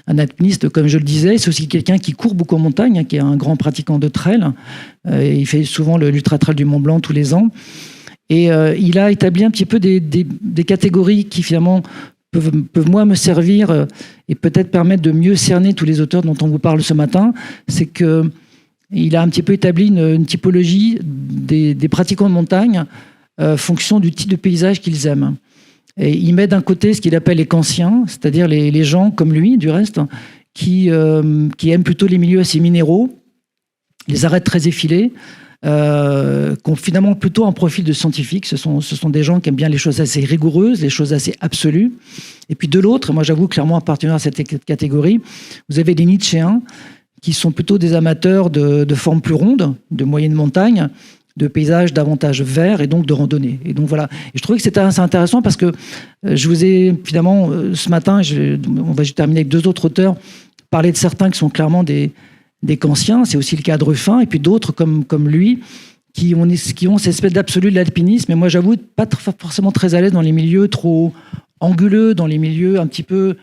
alpiniste, comme je le disais. C'est aussi quelqu'un qui court beaucoup en montagne, qui est un grand pratiquant de trail. Il fait souvent l'Ultra Trail du Mont Blanc tous les ans. Et il a établi un petit peu des catégories qui finalement peuvent moi me servir et peut-être permettre de mieux cerner tous les auteurs dont on vous parle ce matin. C'est qu'il a un petit peu établi une typologie des pratiquants de montagne fonction du type de paysage qu'ils aiment. Et il met d'un côté ce qu'il appelle les kantiens, c'est-à-dire les gens comme lui, du reste, qui aiment plutôt les milieux assez minéraux, les arêtes très effilées, qui ont finalement plutôt un profil de scientifique. Ce sont des gens qui aiment bien les choses assez rigoureuses, les choses assez absolues. Et puis de l'autre, moi j'avoue clairement appartenir à cette catégorie, vous avez les Nietzschéens, qui sont plutôt des amateurs de formes plus rondes, de moyenne montagne, de paysages davantage verts et donc de randonnée. Et donc voilà. Et je trouvais que c'était assez intéressant parce que je vous ai finalement ce matin, on va juste terminer avec deux autres auteurs, parler de certains qui sont clairement des des Kantiens, c'est aussi le cas de Ruffin, et puis d'autres comme lui, qui ont cette espèce d'absolu de l'alpinisme. Et moi, j'avoue, pas forcément très à l'aise dans les milieux trop anguleux, dans les milieux un petit peu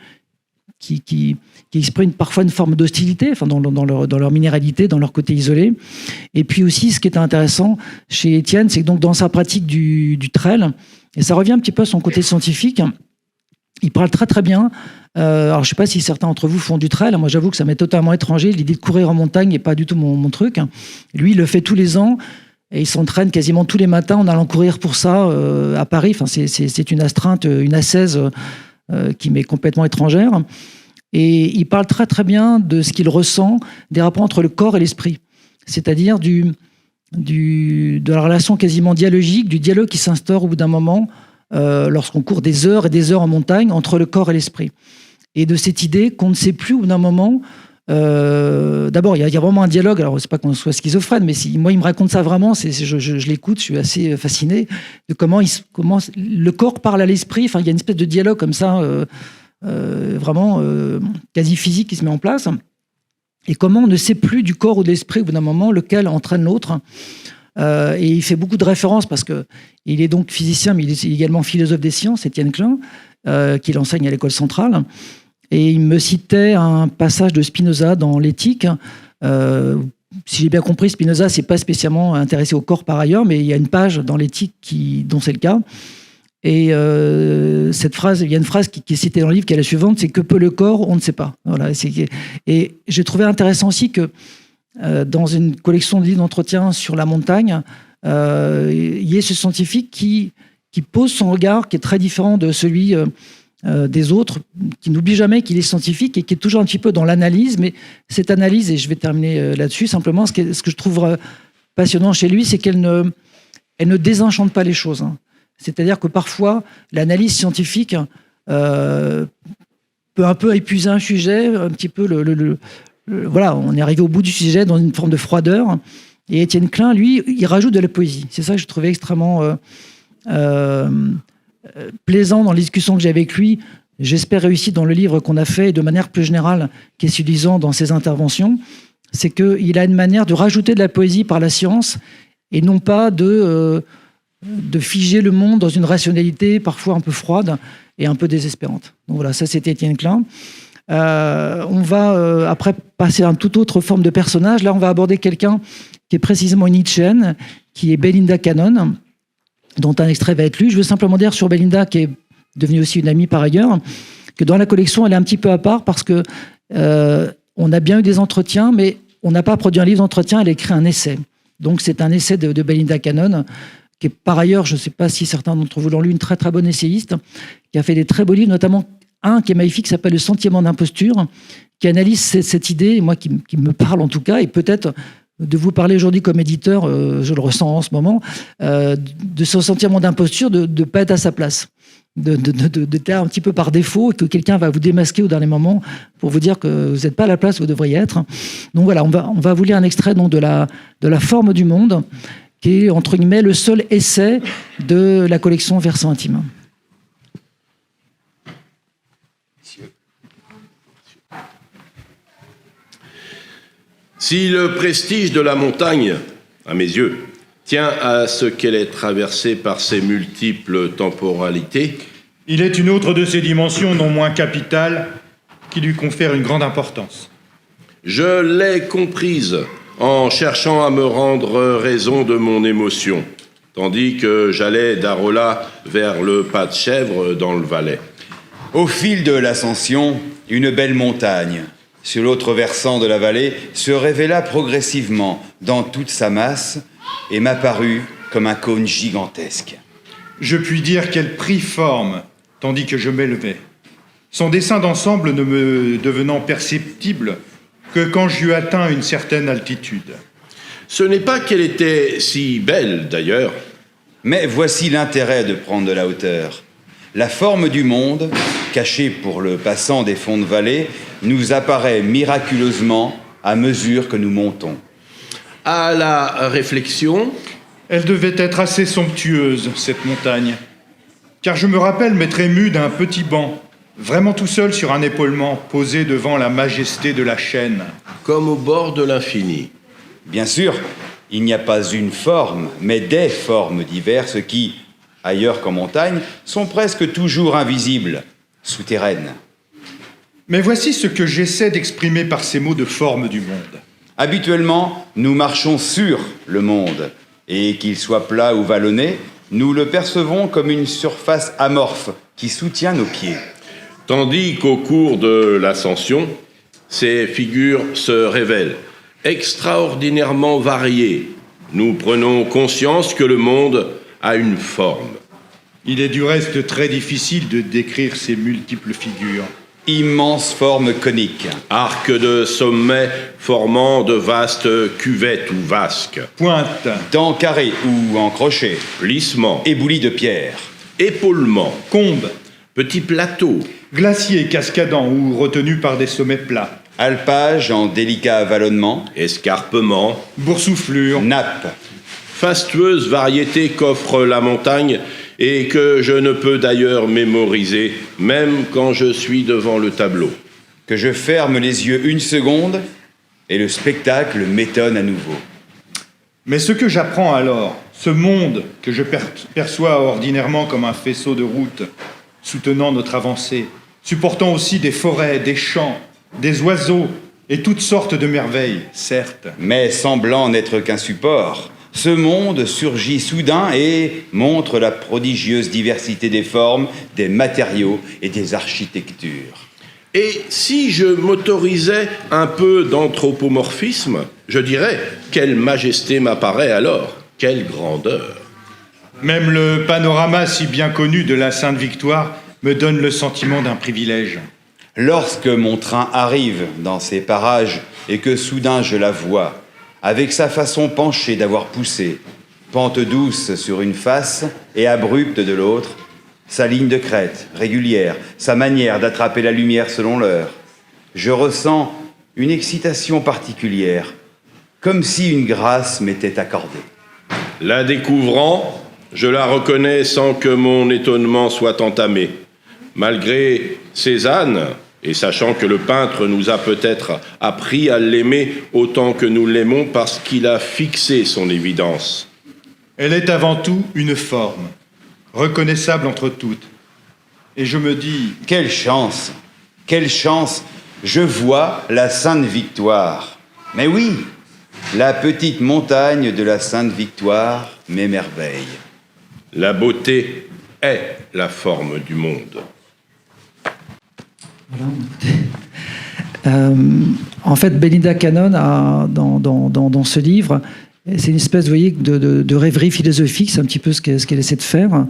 qui expriment parfois une forme d'hostilité, enfin dans leur minéralité, dans leur côté isolé. Et puis aussi, ce qui est intéressant chez Étienne, c'est que donc dans sa pratique du trail, et ça revient un petit peu à son côté scientifique, il parle très très bien. Alors je ne sais pas si certains d'entre vous font du trail. Moi, j'avoue que ça m'est totalement étranger. L'idée de courir en montagne n'est pas du tout mon truc. Lui, il le fait tous les ans. Et il s'entraîne quasiment tous les matins en allant courir pour ça à Paris. Enfin, c'est une astreinte, une ascèse qui m'est complètement étrangère. Et il parle très très bien de ce qu'il ressent des rapports entre le corps et l'esprit. C'est-à-dire de la relation quasiment dialogique, du dialogue qui s'instaure au bout d'un moment lorsqu'on court des heures et des heures en montagne entre le corps et l'esprit. Et de cette idée qu'on ne sait plus au bout d'un moment... D'abord, il y a vraiment un dialogue. Alors, c'est pas qu'on soit schizophrène, mais moi, il me raconte ça vraiment. Je l'écoute, je suis assez fasciné de comment le corps parle à l'esprit. Enfin, il y a une espèce de dialogue comme ça, vraiment quasi physique qui se met en place. Et comment on ne sait plus du corps ou de l'esprit au bout d'un moment, lequel entraîne l'autre. Et il fait beaucoup de références parce que il est donc physicien, mais il est également philosophe des sciences, Étienne Klein, qu'il enseigne à l'école centrale. Et il me citait un passage de Spinoza dans l'Éthique. Si j'ai bien compris, Spinoza s'est pas spécialement intéressé au corps par ailleurs, mais il y a une page dans l'Éthique dont c'est le cas. Et cette phrase, il y a une phrase qui est citée dans le livre, qui est la suivante, c'est « que peut le corps, on ne sait pas ». Voilà, et j'ai trouvé intéressant aussi que dans une collection de livres d'entretien sur la montagne, il y ait ce scientifique qui pose son regard, qui est très différent de celui... des autres, qui n'oublie jamais qu'il est scientifique et qui est toujours un petit peu dans l'analyse, mais cette analyse, et je vais terminer là-dessus, simplement, ce que je trouve passionnant chez lui, c'est qu'elle ne désenchante pas les choses. C'est-à-dire que parfois, l'analyse scientifique peut un peu épuiser un sujet, un petit peu voilà, on est arrivé au bout du sujet dans une forme de froideur, et Étienne Klein, lui, il rajoute de la poésie. C'est ça que je trouvais extrêmement... plaisant dans les discussions que j'ai avec lui, j'espère réussir dans le livre qu'on a fait, et de manière plus générale, qui est séduisant dans ses interventions, c'est qu'il a une manière de rajouter de la poésie par la science, et non pas de figer le monde dans une rationalité parfois un peu froide et un peu désespérante. Donc voilà, ça c'était Étienne Klein. On va après passer à une toute autre forme de personnage. Là, on va aborder quelqu'un qui est précisément une Nietzschéenne, qui est Belinda Cannon, dont un extrait va être lu. Je veux simplement dire sur Belinda, qui est devenue aussi une amie par ailleurs, que dans la collection, elle est un petit peu à part parce que on a bien eu des entretiens, mais on n'a pas produit un livre d'entretien, elle a écrit un essai. Donc c'est un essai de Belinda Cannon, qui est par ailleurs, je ne sais pas si certains d'entre vous l'ont lu, une très très bonne essayiste, qui a fait des très beaux livres, notamment un qui est magnifique, qui s'appelle Le sentiment d'imposture, qui analyse cette idée, moi qui me parle en tout cas, et peut-être... de vous parler aujourd'hui comme éditeur, je le ressens en ce moment, de ce sentiment d'imposture, de ne pas être à sa place, d'être un petit peu par défaut, et que quelqu'un va vous démasquer au dernier moment pour vous dire que vous n'êtes pas à la place où vous devriez être. Donc voilà, on va vous lire un extrait donc, de la forme du monde, qui est, entre guillemets, le seul essai de la collection Versant intime. Si le prestige de la montagne, à mes yeux, tient à ce qu'elle est traversée par ses multiples temporalités, il est une autre de ces dimensions non moins capitales qui lui confère une grande importance. Je l'ai comprise en cherchant à me rendre raison de mon émotion, tandis que j'allais d'Arola vers le pas de chèvre dans le Valais. Au fil de l'ascension, une belle montagne, sur l'autre versant de la vallée, se révéla progressivement dans toute sa masse et m'apparut comme un cône gigantesque. Je puis dire qu'elle prit forme, tandis que je m'élevais. Son dessin d'ensemble ne me devenant perceptible que quand j'eus atteint une certaine altitude. Ce n'est pas qu'elle était si belle, d'ailleurs. Mais voici l'intérêt de prendre de la hauteur. La forme du monde, cachée pour le passant des fonds de vallée, nous apparaît miraculeusement à mesure que nous montons. À la réflexion, elle devait être assez somptueuse, cette montagne, car je me rappelle m'être ému d'un petit banc vraiment tout seul sur un épaulement, posé devant la majesté de la chaîne. Comme au bord de l'infini. Bien sûr, il n'y a pas une forme, mais des formes diverses qui, ailleurs qu'en montagne, sont presque toujours invisibles, souterraines. Mais voici ce que j'essaie d'exprimer par ces mots de forme du monde. Habituellement, nous marchons sur le monde, et qu'il soit plat ou vallonné, nous le percevons comme une surface amorphe qui soutient nos pieds. Tandis qu'au cours de l'ascension, ces figures se révèlent extraordinairement variées. Nous prenons conscience que le monde a une forme. Il est du reste très difficile de décrire ces multiples figures. Immenses formes coniques, Arcs de sommet formant de vastes cuvettes ou vasques. Pointe, dents carrées ou en crochet, Plissements. éboulis de pierre, Épaulements. combe, Petits plateaux. glaciers cascadants ou retenus par des sommets plats, alpages en délicat vallonnement, Escarpements. boursouflures, nappes, Fastueuse variété qu'offre la montagne et que je ne peux d'ailleurs mémoriser, même quand je suis devant le tableau. que je ferme les yeux une seconde et le spectacle m'étonne à nouveau. Mais ce que j'apprends alors, ce monde que je perçois ordinairement comme un faisceau de routes, soutenant notre avancée, supportant aussi des forêts, des champs, des oiseaux et toutes sortes de merveilles, certes. Mais semblant n'être qu'un support, ce monde surgit soudain et montre la prodigieuse diversité des formes, des matériaux et des architectures. Et si je m'autorisais un peu d'anthropomorphisme, je dirais quelle majesté m'apparaît alors, quelle grandeur. Même le panorama si bien connu de la Sainte-Victoire me donne le sentiment d'un privilège. Lorsque mon train arrive dans ces parages et que soudain je la vois, avec sa façon penchée d'avoir poussé, pente douce sur une face et abrupte de l'autre, sa ligne de crête régulière, sa manière d'attraper la lumière selon l'heure, je ressens une excitation particulière, comme si une grâce m'était accordée. La découvrant, je la reconnais sans que mon étonnement soit entamé. Malgré Cézanne, et sachant que le peintre nous a peut-être appris à l'aimer autant que nous l'aimons parce qu'il a fixé son évidence. Elle est avant tout une forme, reconnaissable entre toutes. Et je me dis, Quelle chance! Quelle chance! Je vois la Sainte-Victoire. Mais oui, la petite montagne de la Sainte-Victoire m'émerveille. La beauté est la forme du monde. En fait, Belinda Cannon a, dans ce livre, c'est une espèce, vous voyez, de rêverie philosophique, c'est un petit peu ce qu'elle essaie de faire.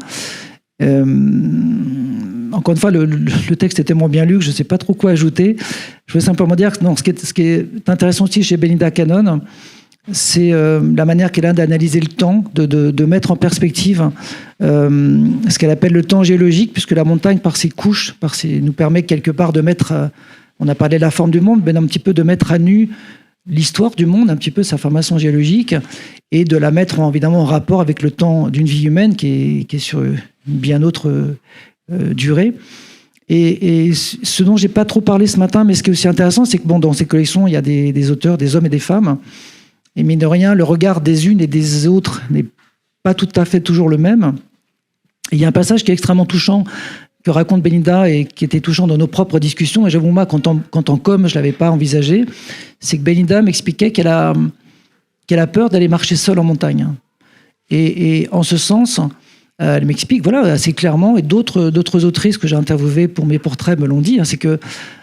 Encore une fois, le texte est tellement bien lu que je ne sais pas trop quoi ajouter. Je veux simplement dire que non, ce qui est intéressant aussi chez Belinda Cannon, c'est la manière qu'elle a d'analyser le temps, de mettre en perspective ce qu'elle appelle le temps géologique, puisque la montagne, par ses couches, nous permet quelque part de mettre, on a parlé de la forme du monde, mais un petit peu de mettre à nu l'histoire du monde, un petit peu sa formation géologique, et de la mettre évidemment en rapport avec le temps d'une vie humaine qui est sur une bien autre durée. Et ce dont j'ai pas trop parlé ce matin, mais ce qui est aussi intéressant, c'est que dans ces collections, il y a des auteurs, des hommes et des femmes, et mine de rien, le regard des unes et des autres n'est pas tout à fait toujours le même. Et il y a un passage qui est extrêmement touchant, que raconte Belinda et qui était touchant dans nos propres discussions, et j'avoue, moi, quand en com, je ne l'avais pas envisagé, c'est que Belinda m'expliquait qu'elle a peur d'aller marcher seule en montagne. Et en ce sens, elle m'explique, voilà, assez clairement, et d'autres autrices que j'ai interviewées pour mes portraits me l'ont dit, c'est que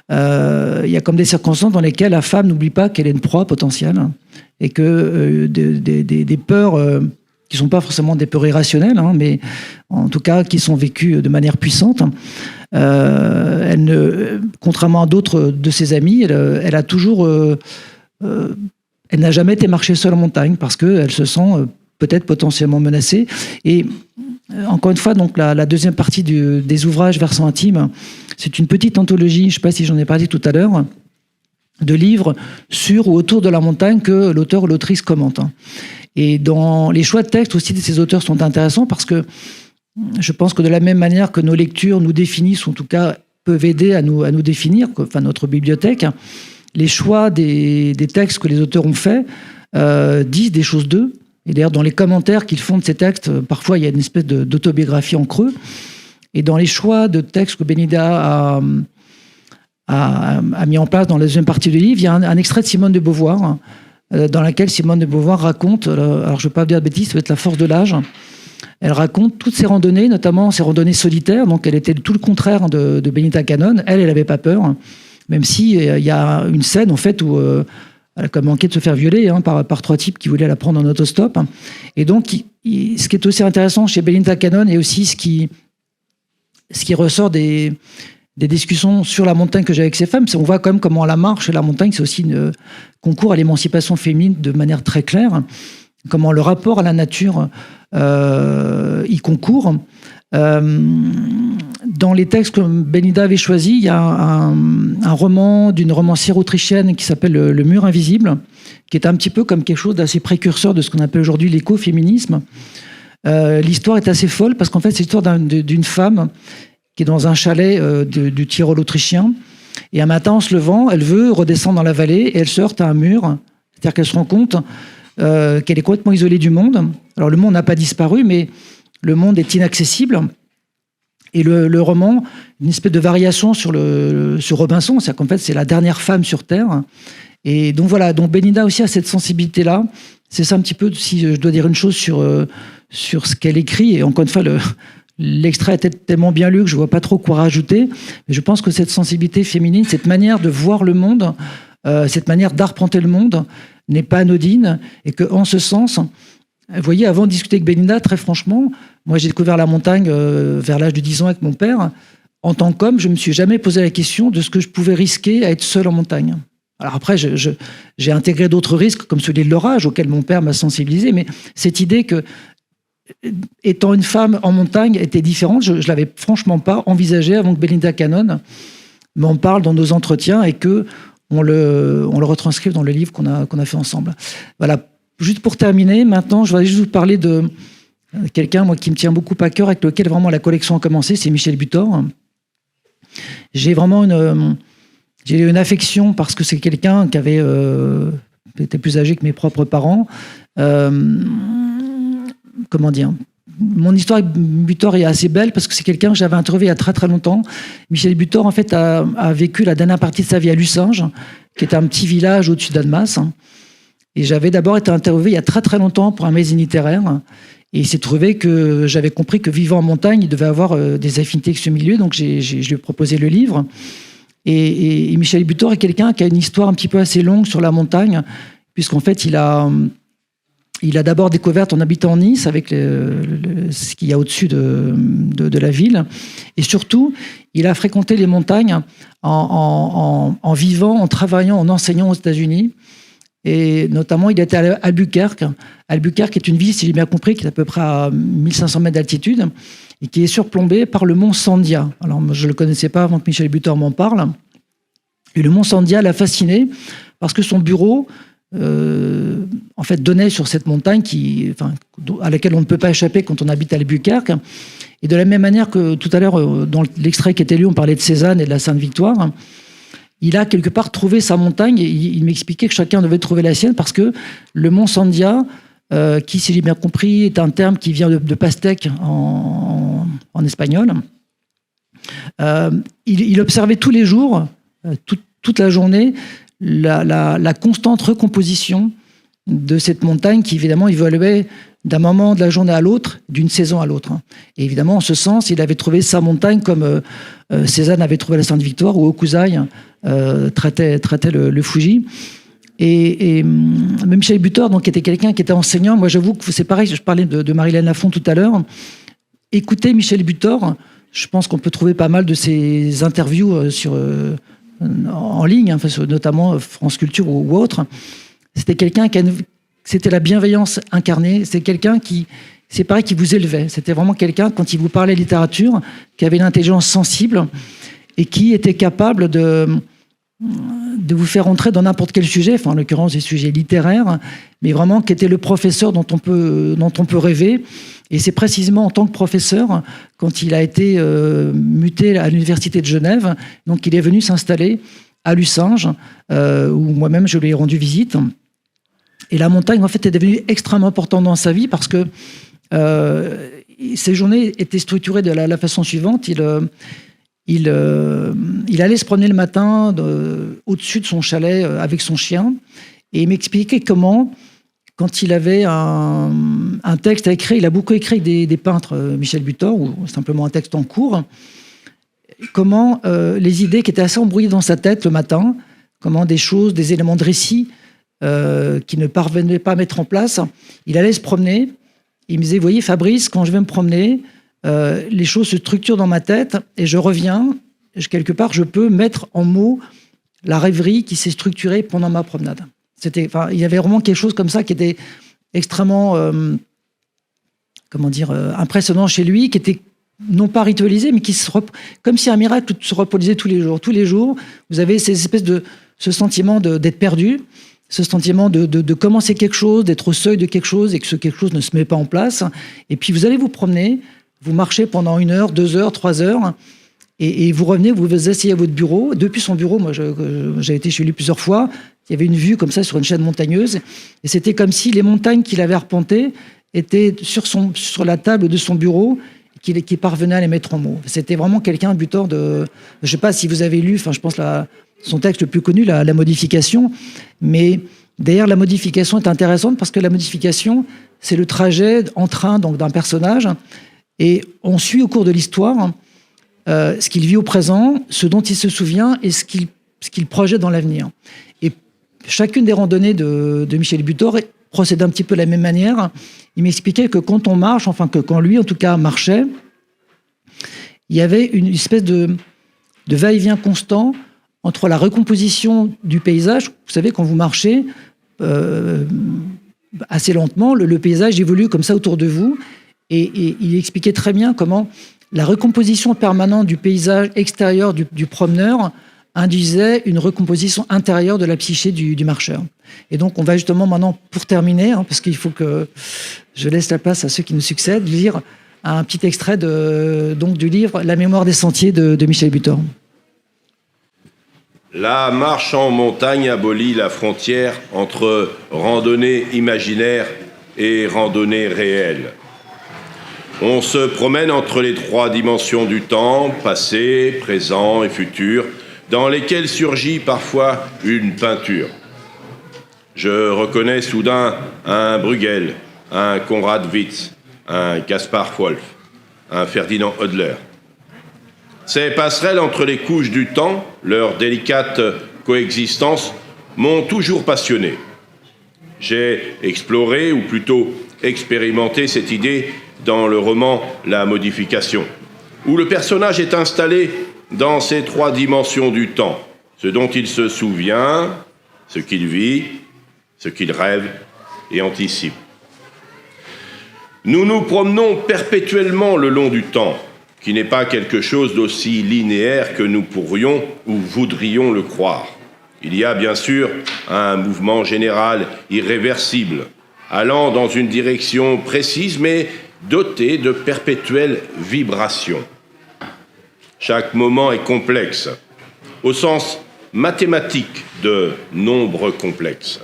il y a comme des circonstances dans lesquelles la femme n'oublie pas qu'elle est une proie potentielle, et que des peurs qui ne sont pas forcément des peurs irrationnelles, mais en tout cas qui sont vécues de manière puissante. Contrairement à d'autres de ses amies, elle a toujours... elle n'a jamais été marcher seule en montagne parce qu'elle se sent peut-être potentiellement menacée. Et encore une fois, donc la deuxième partie des ouvrages versant intime, c'est une petite anthologie, je ne sais pas si j'en ai parlé tout à l'heure, de livres sur ou autour de la montagne que l'auteur ou l'autrice commente. Et dans les choix de texte aussi de ces auteurs sont intéressants parce que je pense que de la même manière que nos lectures nous définissent, ou en tout cas peuvent aider à nous définir, enfin notre bibliothèque. Les choix des textes que les auteurs ont faits disent des choses d'eux. Et d'ailleurs, dans les commentaires qu'ils font de ces textes, parfois il y a une espèce d'autobiographie en creux. Et dans les choix de textes que Benida a mis en place dans la deuxième partie du livre, il y a un extrait de Simone de Beauvoir, dans lequel Simone de Beauvoir raconte, alors je ne vais pas dire de bêtises, ça va être La force de l'âge. Elle raconte toutes ses randonnées, notamment ses randonnées solitaires. Donc elle était tout le contraire de Benita Cannon. Elle n'avait pas peur, même si il y a une scène en fait où elle a manqué de se faire violer par trois types qui voulaient la prendre en autostop. Et donc ce qui est aussi intéressant chez Benita Cannon et aussi ce qui ressort des discussions sur la montagne que j'ai avec ces femmes, c'est on voit quand même comment la marche et la montagne, c'est aussi un concours à l'émancipation féminine de manière très claire, comment le rapport à la nature y concourt. Dans les textes que Benida avait choisis, il y a un roman d'une romancière autrichienne qui s'appelle Le mur invisible, qui est un petit peu comme quelque chose d'assez précurseur de ce qu'on appelle aujourd'hui l'écoféminisme. L'histoire est assez folle parce qu'en fait c'est l'histoire d'une femme qui est dans un chalet du Tyrol autrichien, et un matin en se levant, elle veut redescendre dans la vallée et elle se heurte à un mur, c'est-à-dire qu'elle se rend compte qu'elle est complètement isolée du monde. Alors le monde n'a pas disparu, mais le monde est inaccessible. Et le roman, une espèce de variation sur Robinson, c'est-à-dire qu'en fait c'est la dernière femme sur Terre. Et donc voilà, donc Benida aussi a cette sensibilité-là. C'est ça un petit peu, si je dois dire une chose sur ce qu'elle écrit, et encore une fois, l'extrait était tellement bien lu que je ne vois pas trop quoi rajouter. Mais je pense que cette sensibilité féminine, cette manière de voir le monde, cette manière d'arpenter le monde, n'est pas anodine, et qu'en ce sens, vous voyez, avant de discuter avec Benida, très franchement, moi j'ai découvert la montagne vers l'âge de 10 ans avec mon père. En tant qu'homme, je ne me suis jamais posé la question de ce que je pouvais risquer à être seul en montagne. Alors après, j'ai intégré d'autres risques, comme celui de l'orage, auquel mon père m'a sensibilisé, mais cette idée que, étant une femme en montagne, était différente, je ne l'avais franchement pas envisagé avant que Benida Cannon m'en parle dans nos entretiens et qu'on le retranscrive dans le livre qu'on a fait ensemble. Voilà. Juste pour terminer, maintenant, je vais juste vous parler de quelqu'un moi, qui me tient beaucoup à cœur, avec lequel vraiment la collection a commencé, c'est Michel Butor. J'ai vraiment une affection parce que c'est quelqu'un qui était plus âgé que mes propres parents. Comment dire ? Mon histoire avec Butor est assez belle parce que c'est quelqu'un que j'avais interviewé il y a très très longtemps. Michel Butor, en fait, a vécu la dernière partie de sa vie à Lucinge, qui est un petit village au-dessus d'Annemasse. Et j'avais d'abord été interviewé il y a très très longtemps pour un magazine littéraire. Et il s'est trouvé que j'avais compris que vivant en montagne, il devait avoir des affinités avec ce milieu. Donc je lui ai proposé le livre. Et Michel Butor est quelqu'un qui a une histoire un petit peu assez longue sur la montagne, puisqu'en fait il a d'abord découvert en habitant en Nice, avec ce qu'il y a au-dessus de la ville. Et surtout, il a fréquenté les montagnes en vivant, en travaillant, en enseignant aux États-Unis. Et notamment, il était à Albuquerque. Albuquerque est une ville, si j'ai bien compris, qui est à peu près à 1500 mètres d'altitude et qui est surplombée par le mont Sandia. Alors, je ne le connaissais pas avant que Michel Butor m'en parle. Et le mont Sandia l'a fasciné parce que son bureau, en fait, donnait sur cette montagne à laquelle on ne peut pas échapper quand on habite à Albuquerque. Et de la même manière que tout à l'heure, dans l'extrait qui était lu, on parlait de Cézanne et de la Sainte-Victoire. Il a quelque part trouvé sa montagne et il m'expliquait que chacun devait trouver la sienne parce que le mont Sandia, qui, si j'ai bien compris, est un terme qui vient de pastèque en espagnol, il observait tous les jours, toute la journée, la constante recomposition de cette montagne qui, évidemment, évoluait d'un moment de la journée à l'autre, d'une saison à l'autre. Et évidemment, en ce sens, il avait trouvé sa montagne comme Cézanne avait trouvé la Sainte-Victoire, ou Hokusai traitait le Fuji. Et Michel Butor, donc, était quelqu'un qui était enseignant. Moi, j'avoue que c'est pareil, je parlais de Marie-Hélène Lafont tout à l'heure. Écoutez Michel Butor, je pense qu'on peut trouver pas mal de ses interviews en ligne, notamment France Culture ou autre. C'était quelqu'un c'était la bienveillance incarnée. C'est quelqu'un c'est pareil, qui vous élevait. C'était vraiment quelqu'un, quand il vous parlait littérature, qui avait une intelligence sensible et qui était capable de de vous faire entrer dans n'importe quel sujet, enfin en l'occurrence des sujets littéraires, mais vraiment qui était le professeur dont on peut rêver. Et c'est précisément en tant que professeur, quand il a été muté à l'Université de Genève, donc il est venu s'installer à Lucinge, où moi-même je lui ai rendu visite. Et la montagne, en fait, est devenue extrêmement importante dans sa vie parce que ses journées étaient structurées de la façon suivante. Il allait se promener le matin au-dessus de son chalet avec son chien et il m'expliquait comment, quand il avait un texte à écrire, il a beaucoup écrit avec des peintres, Michel Butor, ou simplement un texte en cours, comment les idées qui étaient assez embrouillées dans sa tête le matin, comment des choses, des éléments de récit qu'il ne parvenait pas à mettre en place, il allait se promener, il me disait, voyez Fabrice, quand je vais me promener, les choses se structurent dans ma tête et je reviens, quelque part, je peux mettre en mots la rêverie qui s'est structurée pendant ma promenade. Il y avait vraiment quelque chose comme ça qui était extrêmement, impressionnant chez lui, qui était non pas ritualisé, mais comme si un miracle se reproduisait tous les jours. Tous les jours, vous avez ce sentiment d'être perdu, ce sentiment de commencer quelque chose, d'être au seuil de quelque chose et que ce quelque chose ne se met pas en place. Et puis vous allez vous promener, vous marchez pendant 1 heure, 2 heures, 3 heures, et vous revenez, vous vous asseyez à votre bureau. Depuis son bureau, moi j'ai été chez lui plusieurs fois, il y avait une vue comme ça sur une chaîne montagneuse, et c'était comme si les montagnes qu'il avait arpentées étaient sur la table de son bureau, qu'il parvenait à les mettre en mots. C'était vraiment quelqu'un, Butor, je ne sais pas si vous avez lu, je pense son texte le plus connu, la modification, mais d'ailleurs la modification est intéressante parce que la modification, c'est le trajet en train donc d'un personnage, et on suit au cours de l'histoire ce qu'il vit au présent, ce dont il se souvient et ce qu'il projette dans l'avenir. Et chacune des randonnées de Michel Butor procède un petit peu de la même manière. Il m'expliquait que quand on marche, que quand lui en tout cas marchait, il y avait une espèce de va-et-vient constant entre la recomposition du paysage. Vous savez, quand vous marchez assez lentement, le paysage évolue comme ça autour de vous. Et il expliquait très bien comment la recomposition permanente du paysage extérieur du promeneur induisait une recomposition intérieure de la psyché du marcheur. Et donc, on va justement maintenant, pour terminer, parce qu'il faut que je laisse la place à ceux qui nous succèdent, lire un petit extrait du livre « La mémoire des sentiers » de Michel Butor. La marche en montagne abolit la frontière entre randonnée imaginaire et randonnée réelle. On se promène entre les 3 dimensions du temps, passé, présent et futur, dans lesquelles surgit parfois une peinture. Je reconnais soudain un Bruegel, un Konrad Witz, un Gaspard Wolf, un Ferdinand Hodler. Ces passerelles entre les couches du temps, leur délicate coexistence, m'ont toujours passionné. J'ai exploré, ou plutôt expérimenté cette idée dans le roman La Modification, où le personnage est installé dans ces 3 dimensions du temps, ce dont il se souvient, ce qu'il vit, ce qu'il rêve et anticipe. Nous nous promenons perpétuellement le long du temps, qui n'est pas quelque chose d'aussi linéaire que nous pourrions ou voudrions le croire. Il y a bien sûr un mouvement général irréversible, allant dans une direction précise, mais doté de perpétuelles vibrations. Chaque moment est complexe, au sens mathématique de nombres complexes.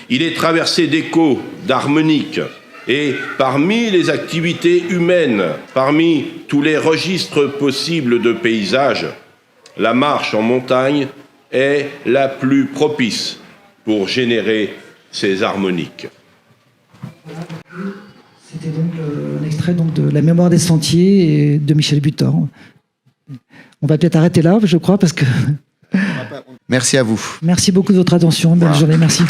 Il est traversé d'échos, d'harmoniques, et parmi les activités humaines, parmi tous les registres possibles de paysages, la marche en montagne est la plus propice pour générer ces harmoniques. C'était donc un extrait de La mémoire des sentiers de Michel Butor. On va peut-être arrêter là, je crois, parce que... Merci à vous. Merci beaucoup de votre attention. Belle journée, merci.